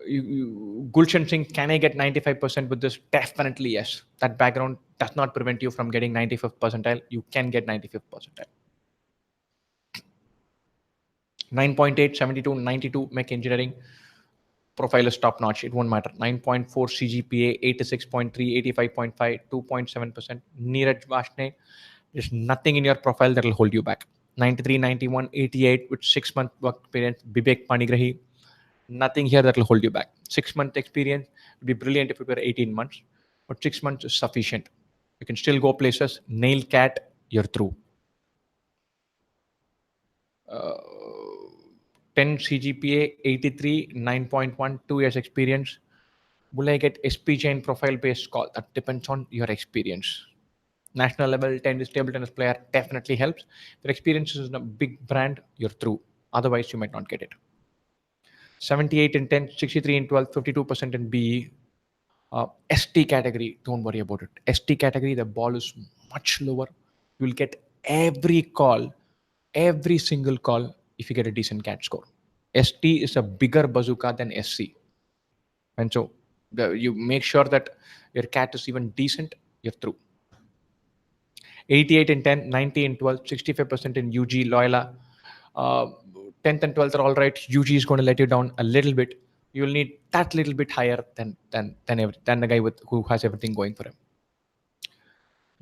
Gulshan Singh, can I get 95% with this? Definitely yes. That background does not prevent you from getting 95th percentile. You can get 95th percentile. 9.8, 72, 92 mech engineering. Profile is top notch. It won't matter. 9.4 CGPA, 86.3, 85.5, 2.7%. Neeraj Vashne, there's nothing in your profile that will hold you back. 93, 91, 88 with 6-month work experience. Bibek Panigrahi, nothing here that will hold you back. 6-month experience would be brilliant if it were 18 months, but 6 months is sufficient. You can still go places. Nail cat, you're through. 10 CGPA, 83, 9.1, 2 years experience. Will I get SP chain profile based call? That depends on your experience. National level tennis, table tennis player definitely helps. If your experience is in a big brand, you're through. Otherwise, you might not get it. 78 in 10, 63 in 12, 52% in BE. ST category, don't worry about it. ST category, the ball is much lower. You'll get every call, every single call if you get a decent CAT score. ST is a bigger bazooka than SC. And so you make sure that your CAT is even decent, you're through. 88 in 10, 90 in 12, 65% in UG, Loyola. 10th and 12th are all right. UG is going to let you down a little bit. You'll need that little bit higher than the guy who has everything going for him.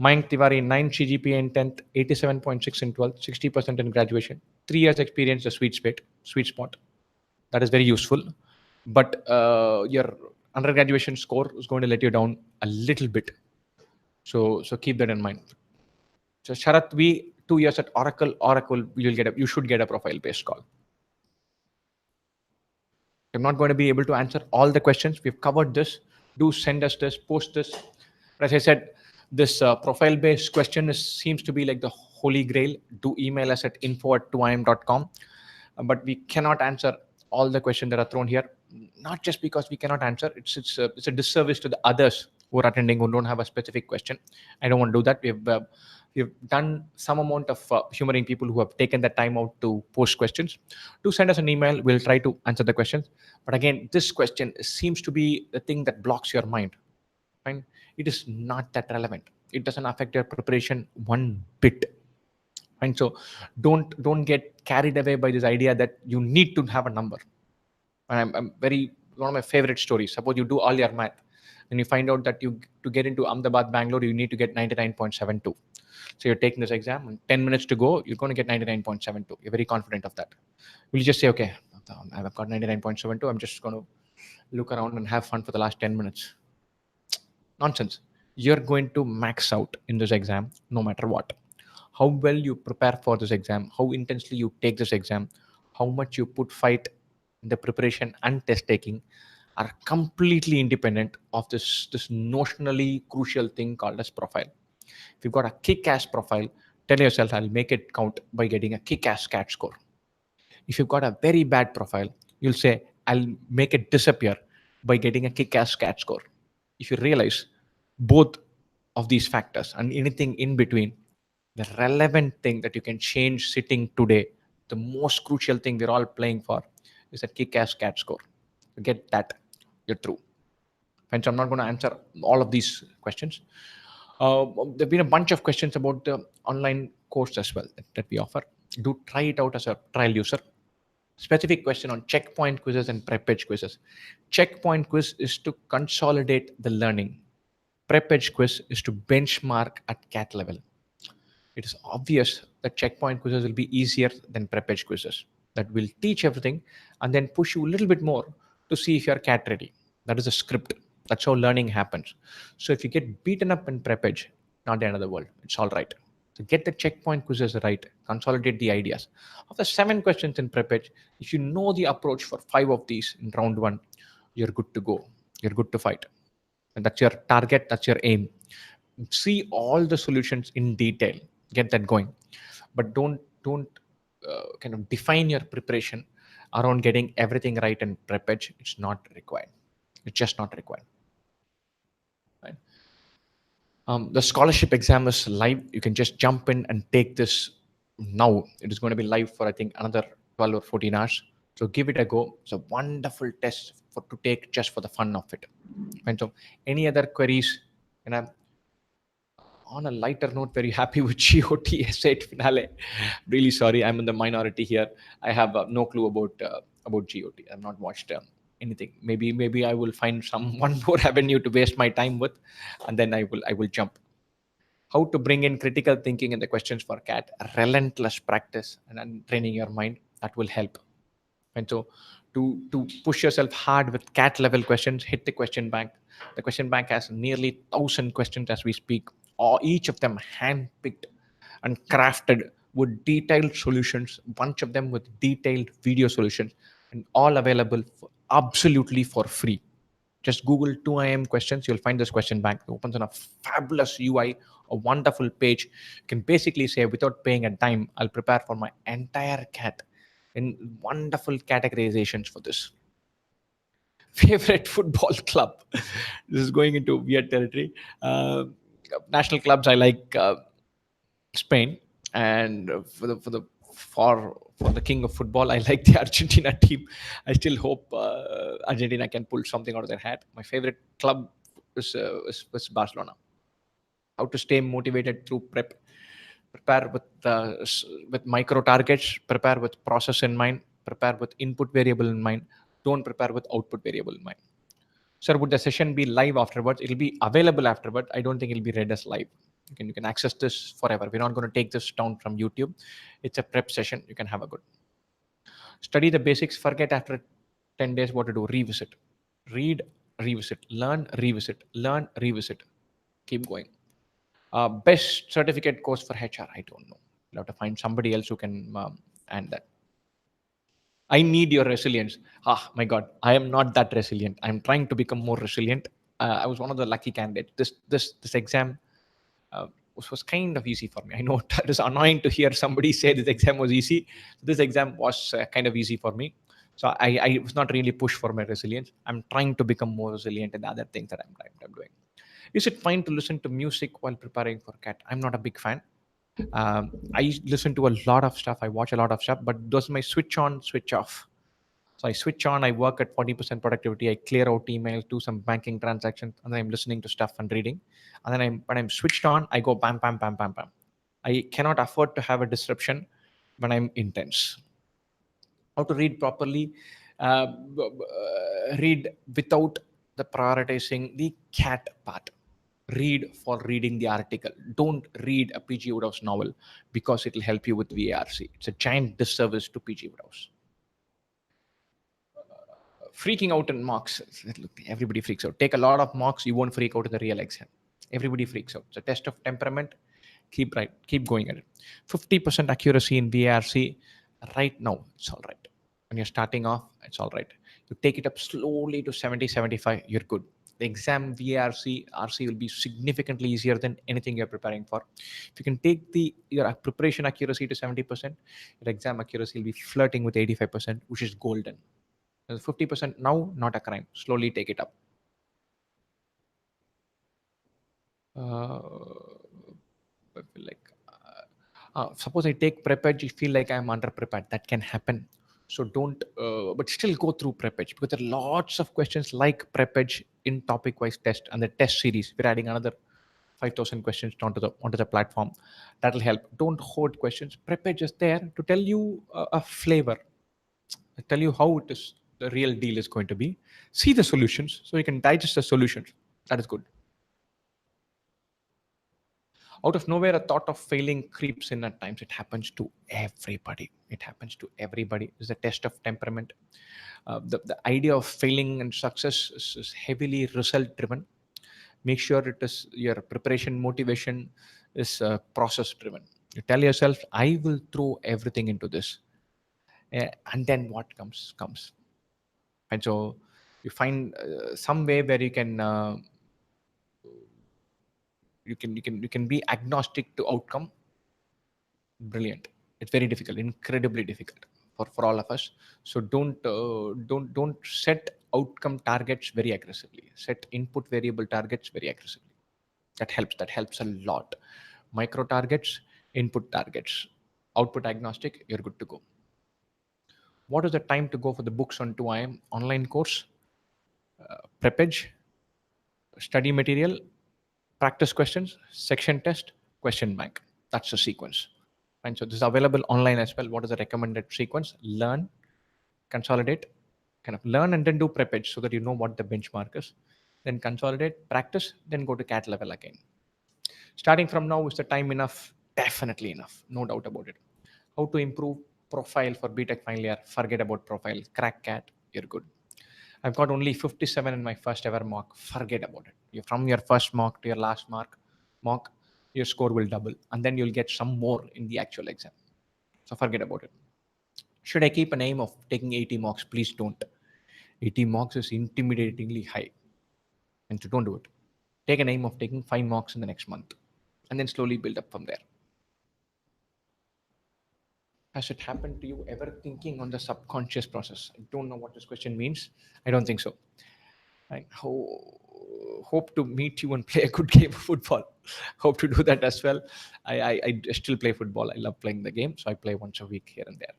Mayank Tiwari, 9 CGPA in 10th, 87.6 in 12th, 60% in graduation. 3 years experience, the sweet spot. That is very useful. But your undergraduation score is going to let you down a little bit. So keep that in mind. So Sharath, we 2 years at Oracle, you should get a profile based call. I'm not going to be able to answer all the questions. We've covered this. Do send us this, post this. As I said, this profile-based question seems to be like the holy grail. Do email us at info@2im.com. But we cannot answer all the questions that are thrown here. Not just because we cannot answer. It's a disservice to the others who are attending who don't have a specific question. I don't want to do that. We've done some amount of humoring people who have taken the time out to post questions. Do send us an email. We'll try to answer the questions. But again, this question seems to be the thing that blocks your mind. Fine. It is not that relevant. It doesn't affect your preparation one bit. Fine. So don't get carried away by this idea that you need to have a number. I'm very one of my favorite stories. Suppose you do all your math, and you find out that you to get into Ahmedabad, Bangalore, you need to get 99.72. So you're taking this exam, and 10 minutes to go, you're going to get 99.72. You're very confident of that. Will you just say, okay, I've got 99.72. I'm just going to look around and have fun for the last 10 minutes? Nonsense. You're going to max out in this exam no matter what. How well you prepare for this exam, how intensely you take this exam, how much you put fight in the preparation and test taking are completely independent of this notionally crucial thing called as profile. If you've got a kick-ass profile, tell yourself, I'll make it count by getting a kick-ass CAT score. If you've got a very bad profile, you'll say, I'll make it disappear by getting a kick-ass CAT score. If you realize both of these factors and anything in between, the relevant thing that you can change sitting today, the most crucial thing we're all playing for, is a kick-ass CAT score. You get that, you're through. Friends, I'm not going to answer all of these questions. There have been a bunch of questions about the online course as well that we offer. Do try it out as a trial user. Specific question on checkpoint quizzes and prep edge quizzes. Checkpoint quiz is to consolidate the learning. Prep edge quiz is to benchmark at CAT level. It is obvious that checkpoint quizzes will be easier than prep edge quizzes. That will teach everything and then push you a little bit more to see if you're CAT ready. That is a script. That's how learning happens. So if you get beaten up in prep edge, not the end of the world. It's all right. So get the checkpoint quizzes right. Consolidate the ideas. Of the 7 questions in prep edge, if you know the approach for 5 of these in round 1, you're good to go. You're good to fight. And that's your target. That's your aim. See all the solutions in detail. Get that going. But don't kind of define your preparation around getting everything right in prep edge. It's not required. It's just not required. Right? The scholarship exam is live. You can just jump in and take this now. It is going to be live for I think another 12 or 14 hours. So give it a go. It's a wonderful test to take just for the fun of it. And so any other queries? And I'm on a lighter note, very happy with GOT S8 finale. Really sorry, I'm in the minority here. I have no clue about GOT. I've not watched anything. Maybe I will find some one more avenue to waste my time with, and then I will jump. How to bring in critical thinking in the questions for CAT? Relentless practice and training your mind, that will help. And so to push yourself hard with CAT level questions, hit the question bank. The question bank has nearly 1,000 questions as we speak, or each of them handpicked and crafted with detailed solutions, a bunch of them with detailed video solutions, and all available absolutely for free. Just Google 2IM questions. You'll find this question bank. It opens on a fabulous UI, a wonderful page. You can basically say, without paying a dime, I'll prepare for my entire CAT in wonderful categorizations for this. Favorite football club. This is going into weird territory. National clubs, I like Spain, and for the king of football, I like the Argentina team. I still hope Argentina can pull something out of their hat. My favorite club is Barcelona. How to stay motivated through prep? Prepare with micro targets. Prepare with process in mind. Prepare with input variable in mind. Don't prepare with output variable in mind. Sir, would the session be live afterwards? It'll be available afterwards. I don't think it'll be read as live. You can access this forever. We're not going to take this down from YouTube. It's a prep session. You can have a good study the basics. Forget after 10 days what to do. Revisit, read, revisit, learn, revisit, learn, revisit. Keep going. Best certificate course for HR. I don't know. You'll have to find somebody else who can and that. I need your resilience. Ah, my God, I am not that resilient. I'm trying to become more resilient. I was one of the lucky candidates. This exam was kind of easy for me. I know it is annoying to hear somebody say this exam was easy. This exam was kind of easy for me. So I was not really pushed for my resilience. I'm trying to become more resilient in the other things that I'm doing. Is it fine to listen to music while preparing for CAT? I'm not a big fan. I listen to a lot of stuff. I watch a lot of stuff, but those my switch on, switch off. So I switch on, I work at 40% productivity, I clear out emails, do some banking transactions, and then I'm listening to stuff and reading. And then when I'm switched on, I go bam, bam, bam, bam, bam. I cannot afford to have a disruption when I'm intense. How to read properly? Read without the prioritizing the cat part. Read for reading the article. Don't read a PG Woodhouse novel because it will help you with VARC. It's a giant disservice to PG Woodhouse. Freaking out in mocks. Look, everybody freaks out. Take a lot of mocks, you won't freak out in the real exam. Everybody freaks out. It's a test of temperament. Keep going at it. 50% accuracy in VARC. Right now, it's all right. When you're starting off, it's all right. You take it up slowly to 70, 75, you're good. The exam VARC, RC will be significantly easier than anything you're preparing for. If you can take your preparation accuracy to 70%, your exam accuracy will be flirting with 85%, which is golden. 50% now, not a crime. Slowly take it up. I feel like, suppose I take prep edge, you feel like I'm under prepared. That can happen. So don't, but still go through prep edge because there are lots of questions like prep edge in topic wise test and the test series. We're adding another 5,000 questions onto the platform. That'll help. Don't hoard questions. Prep edge is there to tell you a flavor, tell you how it is the real deal is going to be. See the solutions so you can digest the solutions. That is good. Out of nowhere, a thought of failing creeps in at times. It happens to everybody. It happens to everybody. It's a test of temperament. The idea of failing and success is heavily result driven. Make sure it is your preparation motivation is process driven. You tell yourself, I will throw everything into this. And then what comes. And so you find some way where you can be agnostic to outcome. Brilliant. It's very difficult, incredibly difficult for all of us. So don't set outcome targets very aggressively. Set input variable targets very aggressively. That helps a lot. Micro targets, input targets, output agnostic, you're good to go. What is the time to go for the books on 2IM online course? Prepage, study material, practice questions, section test, question bank. That's the sequence. And so this is available online as well. What is the recommended sequence? Learn, consolidate, kind of learn and then do preppage so that you know what the benchmark is. Then consolidate, practice, then go to cat level again. Starting from now, is the time enough? Definitely enough. No doubt about it. How to improve profile for BTech final year? Forget about profile. Crack cat, you're good. I've got only 57 in my first ever mock. Forget about it. From your first mock to your last mock, your score will double, and then you'll get some more in the actual exam. So forget about it. Should I keep an aim of taking 80 mocks? Please don't. 80 mocks is intimidatingly high, and so don't do it. Take an aim of taking 5 mocks in the next month, and then slowly build up from there. Has it happened to you ever thinking on the subconscious process? I don't know what this question means. I don't think so. I hope to meet you and play a good game of football. Hope to do that as well. I still play football. I love playing the game, so I play once a week here and there.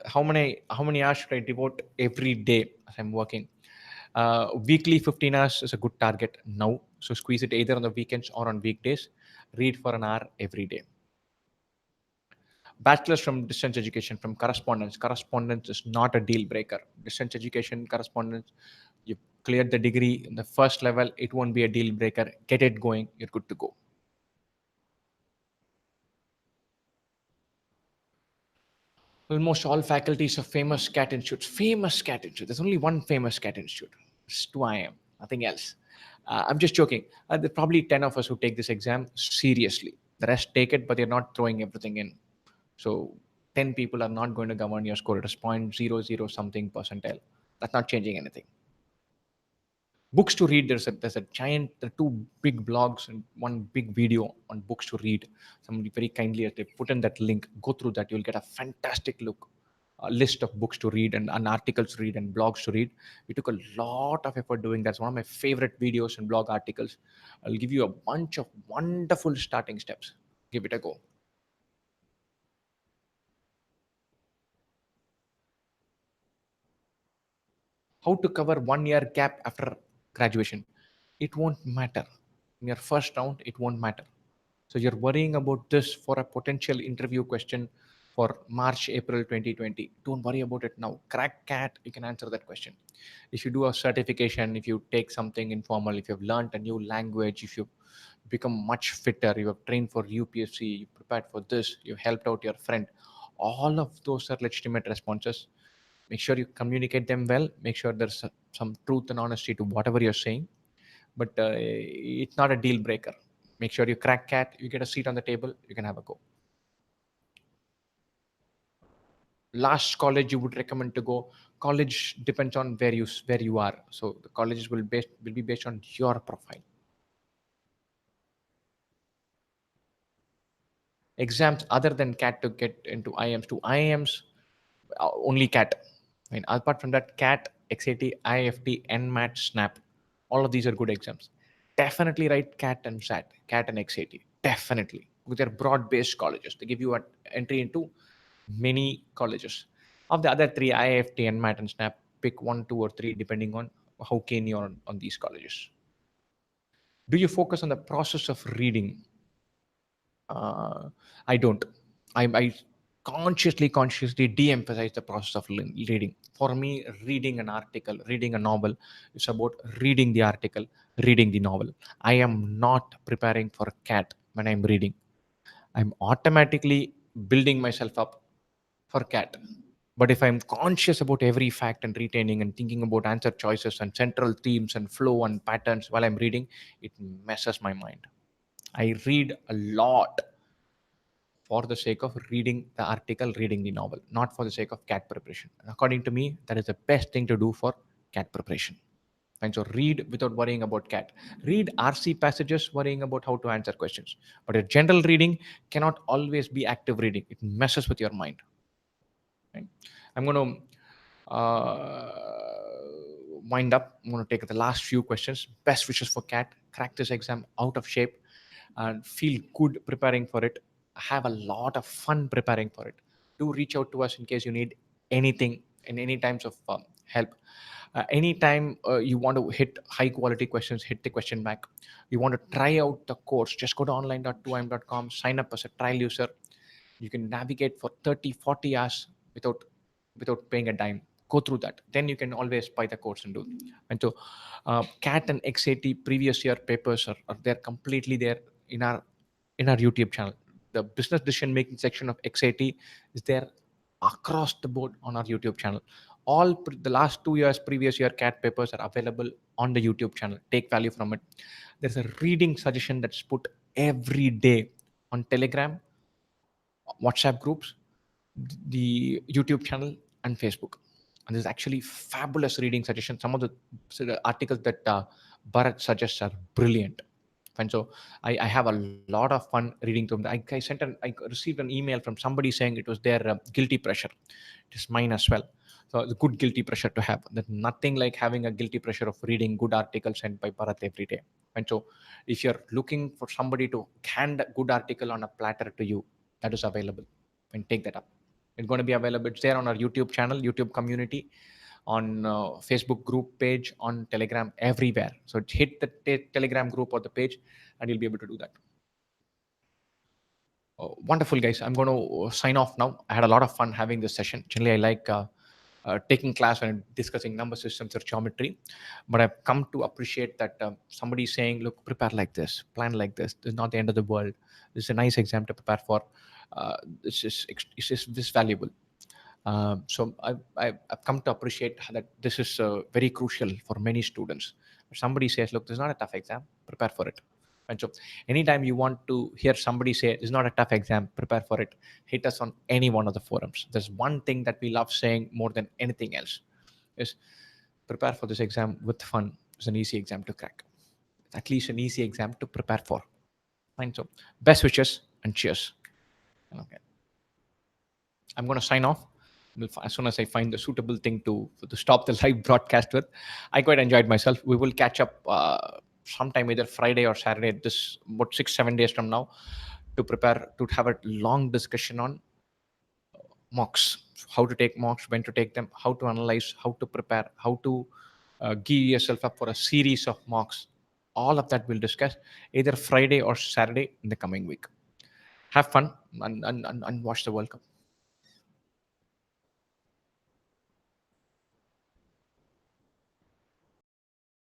How many hours should I devote every day as I'm working? Weekly 15 hours is a good target now. So squeeze it either on the weekends or on weekdays. Read for an hour every day. Bachelor's from distance education, from correspondence. Correspondence is not a deal breaker. Distance education, correspondence, cleared the degree in the first level, it won't be a deal breaker. Get it going, you're good to go. Almost all faculties of famous cat institutes. Famous cat institute. There's only one famous cat institute. It's 2IM, nothing else. I'm just joking. There are probably 10 of us who take this exam seriously. The rest take it, but they're not throwing everything in. So 10 people are not going to govern your score. It is 0.00 something percentile. That's not changing anything. Books to read, there's a giant, there are two big blogs and one big video on books to read. Somebody very kindly, they put in that link, go through that, you'll get a fantastic look, a list of books to read and articles to read and blogs to read. We took a lot of effort doing that. It's one of my favorite videos and blog articles. I'll give you a bunch of wonderful starting steps. Give it a go. How to cover 1 year gap after graduation? It won't matter. In your first round, it won't matter. So you're worrying about this for a potential interview question for March, April 2020. Don't worry about it now. Crack cat, you can answer that question. If you do a certification, if you take something informal, if you've learned a new language, if you become much fitter, you have trained for UPSC, you prepared for this, you helped out your friend, all of those are legitimate responses. Make sure you communicate them well. Make sure there's some truth and honesty to whatever you're saying, but it's not a deal breaker. Make sure you crack cat, you get a seat on the table, you can have a go. Last college you would recommend to go? College depends on where you are, so the colleges will be based on your profile. Exams other than cat to get into IIMs, to IIMs, only cat. I mean, apart from that, cat, XAT, IFT, NMAT, snap, all of these are good exams. Definitely write cat and sat, cat and XAT, definitely, because they're broad based colleges. They give you an entry into many colleges. Of the other three, IFT, NMAT, and snap, pick one, two, or three depending on how keen you're on these colleges. Do you focus on the process of reading? uh, I don't. I consciously de-emphasize the process of reading. For me, reading an article, reading a novel, is about reading the article, reading the novel. I am not preparing for a cat when I'm reading. I'm automatically building myself up for cat. But if I'm conscious about every fact and retaining and thinking about answer choices and central themes and flow and patterns while I'm reading, it messes my mind. I read a lot for the sake of reading the article, reading the novel, not for the sake of CAT preparation. And according to me, that is the best thing to do for CAT preparation. And so read without worrying about CAT. Read RC passages worrying about how to answer questions. But a general reading cannot always be active reading. It messes with your mind. Right? I'm going to wind up. I'm going to take the last few questions. Best wishes for CAT. Crack this exam out of shape and feel good preparing for it. Have a lot of fun preparing for it. Do reach out to us in case you need anything in any times of help. Anytime you want to hit high quality questions, hit the question back. You want to try out the course, just go to online.2im.com, sign up as a trial user. You can navigate for 30, 40 hours without paying a dime. Go through that, then you can always buy the course and do it. And so cat and XAT previous year papers are there, completely there in our YouTube channel. The business decision making section of XAT is there across the board on our YouTube channel. The last 2 years previous year cat papers are available on the YouTube channel. Take value from it. There's a reading suggestion that's put every day on Telegram, WhatsApp groups, the YouTube channel, and Facebook. And there's actually fabulous reading suggestions. Some of the articles that Bharat suggests are brilliant. And so I have a lot of fun reading through them. I received an email from somebody saying it was their guilty pressure. It is mine as well. So it's a good guilty pressure to have. That nothing like having a guilty pressure of reading good articles sent by Bharat every day. And so if you're looking for somebody to hand a good article on a platter to you, that is available. And take that up. It's going to be available. It's there on our YouTube channel, YouTube community, on Facebook group page, on Telegram, everywhere. So hit the Telegram group or the page, and you'll be able to do that. Wonderful, guys. I'm going to sign off now. I had a lot of fun having this session. Generally, I like taking class and discussing number systems or geometry, but I've come to appreciate that somebody saying, "Look, prepare like this, plan like this. This is not the end of the world. This is a nice exam to prepare for. This is valuable." I've come to appreciate that this is very crucial for many students. If somebody says, "Look, this is not a tough exam. Prepare for it." And so, anytime you want to hear somebody say, "It's not a tough exam. Prepare for it," hit us on any one of the forums. There's one thing that we love saying more than anything else: is prepare for this exam with fun. It's an easy exam to crack. At least an easy exam to prepare for. Fine. So, best wishes and cheers. Okay. I'm going to sign off as soon as I find the suitable thing to stop the live broadcast with. I quite enjoyed myself. We will catch up sometime either Friday or Saturday, this about 6-7 days from now, to prepare to have a long discussion on mocks, how to take mocks, when to take them, how to analyze, how to prepare, how to gear yourself up for a series of mocks. All of that we'll discuss either Friday or Saturday in the coming week. Have fun and watch the World Cup.